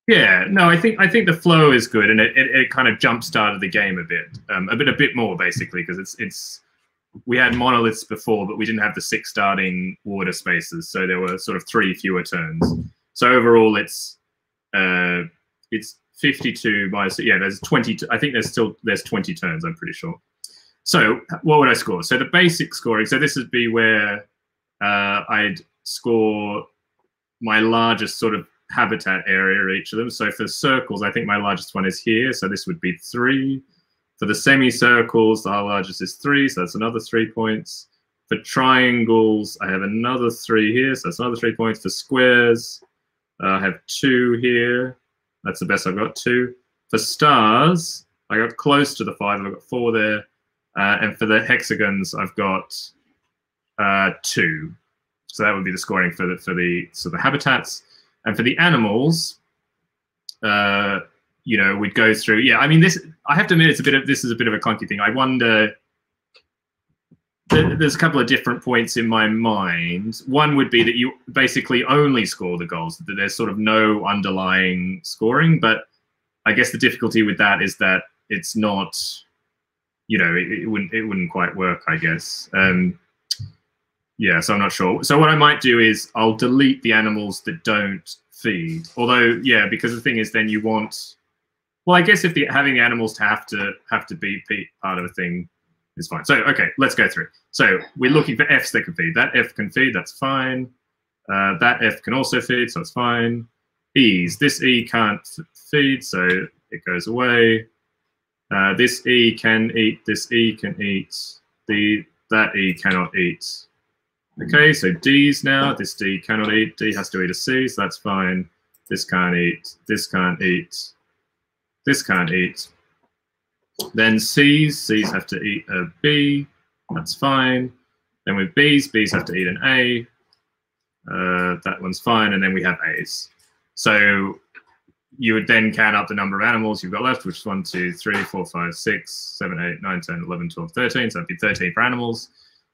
yeah, no, I think the flow is good, and it kind of jump started the game a bit more basically, because it's we had monoliths before, but we didn't have the 6 starting water spaces, so there were sort of 3 fewer turns. So overall, it's 52 minus, yeah, there's 20. I think there's 20 turns. I'm pretty sure. So what would I score? So the basic scoring. So this would be where I'd score my largest sort of habitat area each of them. So for circles, I think my largest one is here. So this would be 3. For the semicircles, our largest is 3. So that's another 3 points. For triangles, I have another 3 here. So that's another 3 points. For squares, I have 2 here. That's the best I've got, 2. For stars, I got close to the 5. I've got 4 there. And for the hexagons, I've got 2. So that would be the scoring for the habitats. And for the animals, you know, we'd go through. Yeah, I mean, this. I have to admit, this is a bit of a clunky thing. I wonder. There's a couple of different points in my mind. One would be that you basically only score the goals. That there's sort of no underlying scoring. But I guess the difficulty with that is that it's not. You know, it wouldn't quite work, I guess. Yeah, so I'm not sure. So what I might do is I'll delete the animals that don't feed. Although, yeah, because the thing is, then you want. Well, I guess if having the animals to have to be part of a thing is fine. So okay, let's go through. So we're looking for Fs that can feed. That F can feed. That's fine. That F can also feed, so it's fine. E's. This E can't feed, so it goes away. This E can eat. This E can eat. That E cannot eat. Okay, so D's now. This D cannot eat. D has to eat a C, so that's fine. This can't eat. This can't eat. This can't eat. Then C's. C's have to eat a B. That's fine. Then with B's, B's have to eat an A. That one's fine. And then we have A's. So you would then count up the number of animals you've got left, which is 1, 2, 3, 4, 5, 6, 7, 8, 9, 10, 11, 12, 13. So that'd be 13 for animals.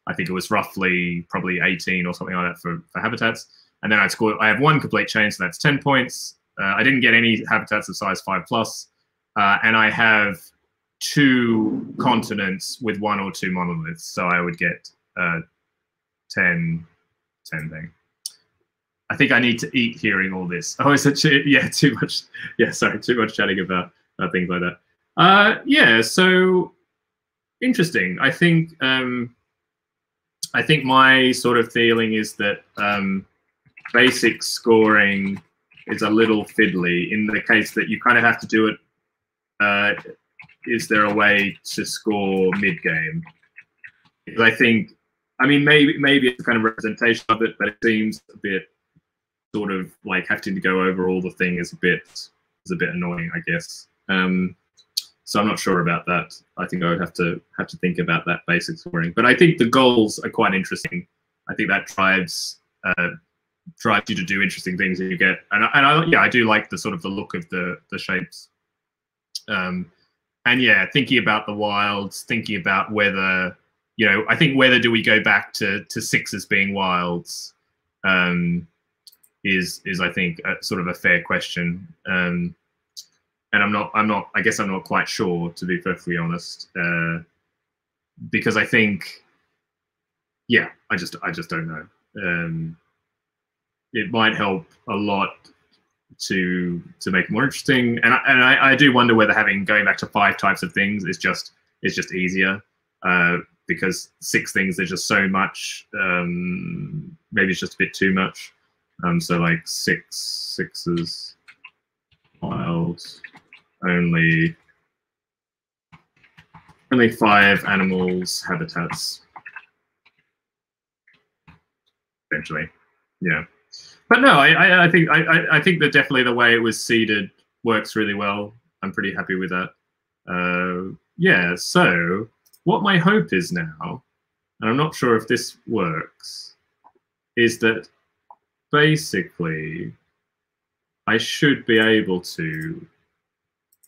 I think it was roughly probably 18 or something like that for habitats. And then I have 1 complete chain, so that's 10 points. I didn't get any habitats of size 5+. And I have 2 continents with 1 or 2 monoliths. So I would get 10 thing. I think I need to eat hearing all this. Oh, is it? Yeah, too much. Yeah, sorry, too much chatting about things like that. Yeah, so interesting. I think my sort of feeling is that basic scoring is a little fiddly in the case that you kind of have to do it. Is there a way to score mid-game? I think, I mean, maybe it's a kind of representation of it, but it seems a bit sort of like having to go over all the thing is a bit annoying, I guess. So I'm not sure about that. I think I would have to think about that basic scoring. But I think the goals are quite interesting. I think that drives you to do interesting things that you get. And I do like the sort of the look of the shapes. And yeah, thinking about the wilds, thinking about whether, you know, I think whether do we go back to 6s being wilds is I think sort of a fair question. And I guess I'm not quite sure, to be perfectly honest, because I think, yeah, I just don't know. It might help a lot to make it more interesting, and I do wonder whether going back to 5 types of things is just easier, because 6 things there's just so much. Maybe it's just a bit too much. So like 6s wild, only 5 animals habitats eventually. Yeah. But no, I think that definitely the way it was seeded works really well. I'm pretty happy with that. Yeah. So what my hope is now, and I'm not sure if this works, is that basically I should be able to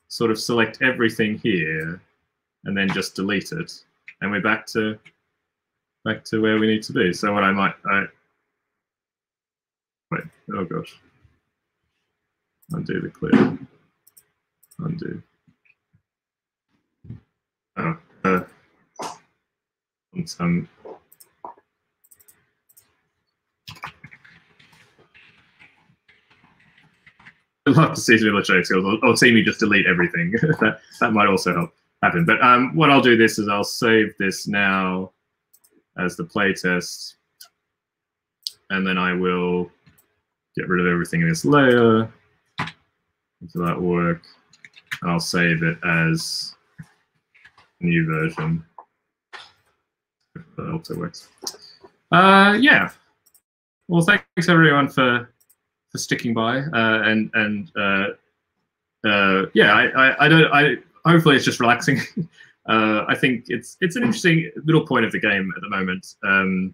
sort of select everything here and then just delete it, and we're back to where we need to be. So what wait, oh gosh. Undo the clip. Undo. Oh, some. I'd love to see some illustrator skills, or see me just delete everything. that might also happen. But what I'll do is I'll save this now as the playtest, and then I will get rid of everything in this layer. Until that work. I'll save it as new version. That also works. Yeah. Well, thanks everyone for sticking by. Yeah, hopefully it's just relaxing. I think it's an interesting middle point of the game at the moment. And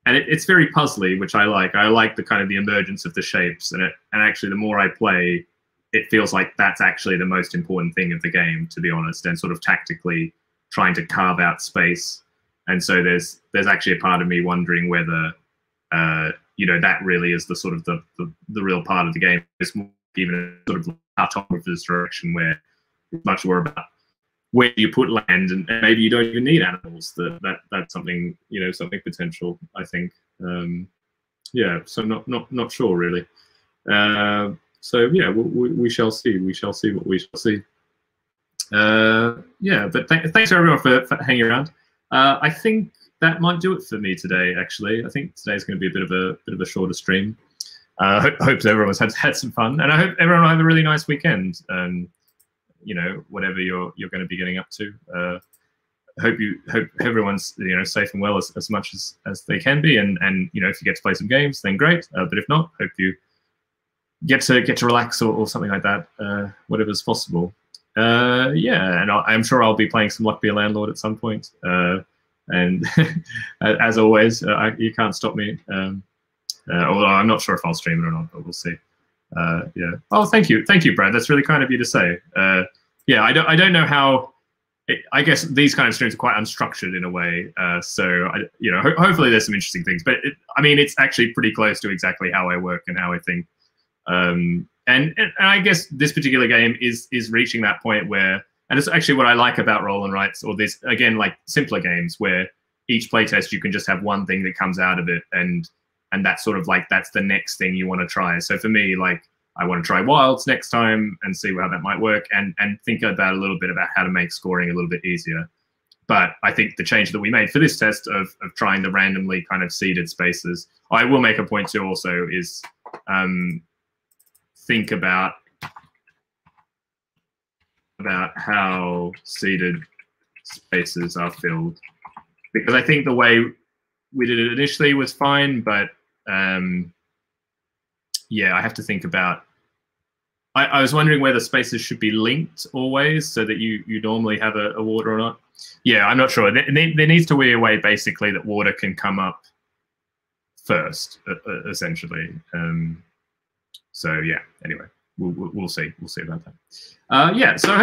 it's very puzzly, which I like. I like the kind of the emergence of the shapes, and actually the more I play, it feels like that's actually the most important thing of the game, to be honest, and sort of tactically trying to carve out space. And so there's actually a part of me wondering whether that really is the sort of the real part of the game. It's more even a sort of cartographer's direction, where it's much more about where you put land, and maybe you don't even need animals. That's something, something potential, I think. Yeah, so not sure really. So yeah, we shall see. We shall see what we shall see. Yeah, but thanks everyone for hanging around. I think that might do it for me today. Actually, I think today's going to be a bit of a shorter stream. Hope everyone's had some fun, and I hope everyone will have a really nice weekend. Whatever you're going to be getting up to. Hope everyone's safe and well as much as they can be, and if you get to play some games, then great. But if not, hope you get to relax or something like that. Whatever's possible. Yeah, and I'm sure I'll be playing some Luck Be a Landlord at some point. And as always, you can't stop me. Although I'm not sure if I'll stream it or not, but we'll see. Yeah. Oh, thank you, Brad. That's really kind of you to say. Yeah, I don't know how. I guess these kind of streams are quite unstructured in a way. So hopefully there's some interesting things. But it's actually pretty close to exactly how I work and how I think. And I guess this particular game is reaching that point where, and it's actually what I like about Roll and Writes, or this again, like simpler games where each playtest you can just have one thing that comes out of it, and that's sort of like that's the next thing you want to try. So for me, like I want to try Wilds next time and see how that might work, and think about a little bit about how to make scoring a little bit easier. But I think the change that we made for this test of trying the randomly kind of seeded spaces, I will make a point to also is think about how seeded spaces are filled, because I think the way we did it initially was fine, but yeah, I have to think about. I was wondering whether spaces should be linked always, so that you normally have a water or not. Yeah, I'm not sure. There needs to be a way basically that water can come up first, essentially. So yeah. Anyway, we'll see. We'll see about that. Yeah. So I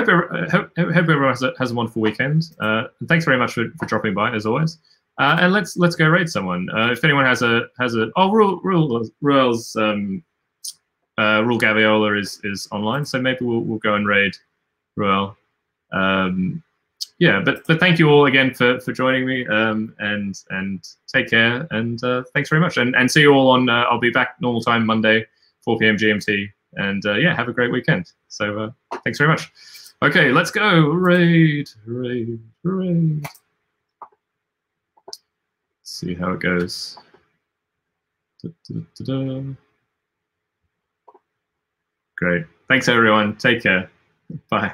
hope everyone has a wonderful weekend. And thanks very much for dropping by as always. And let's go raid someone. If anyone has a Ruel's Rule Gaviola is online, so maybe we'll go and raid Ruel. Yeah, but thank you all again for joining me. And take care, and thanks very much. And see you all on. I'll be back normal time Monday, 4 p.m. GMT. And yeah, have a great weekend. So thanks very much. Okay, let's go raid. See how it goes. Great. Thanks, everyone. Take care. Bye.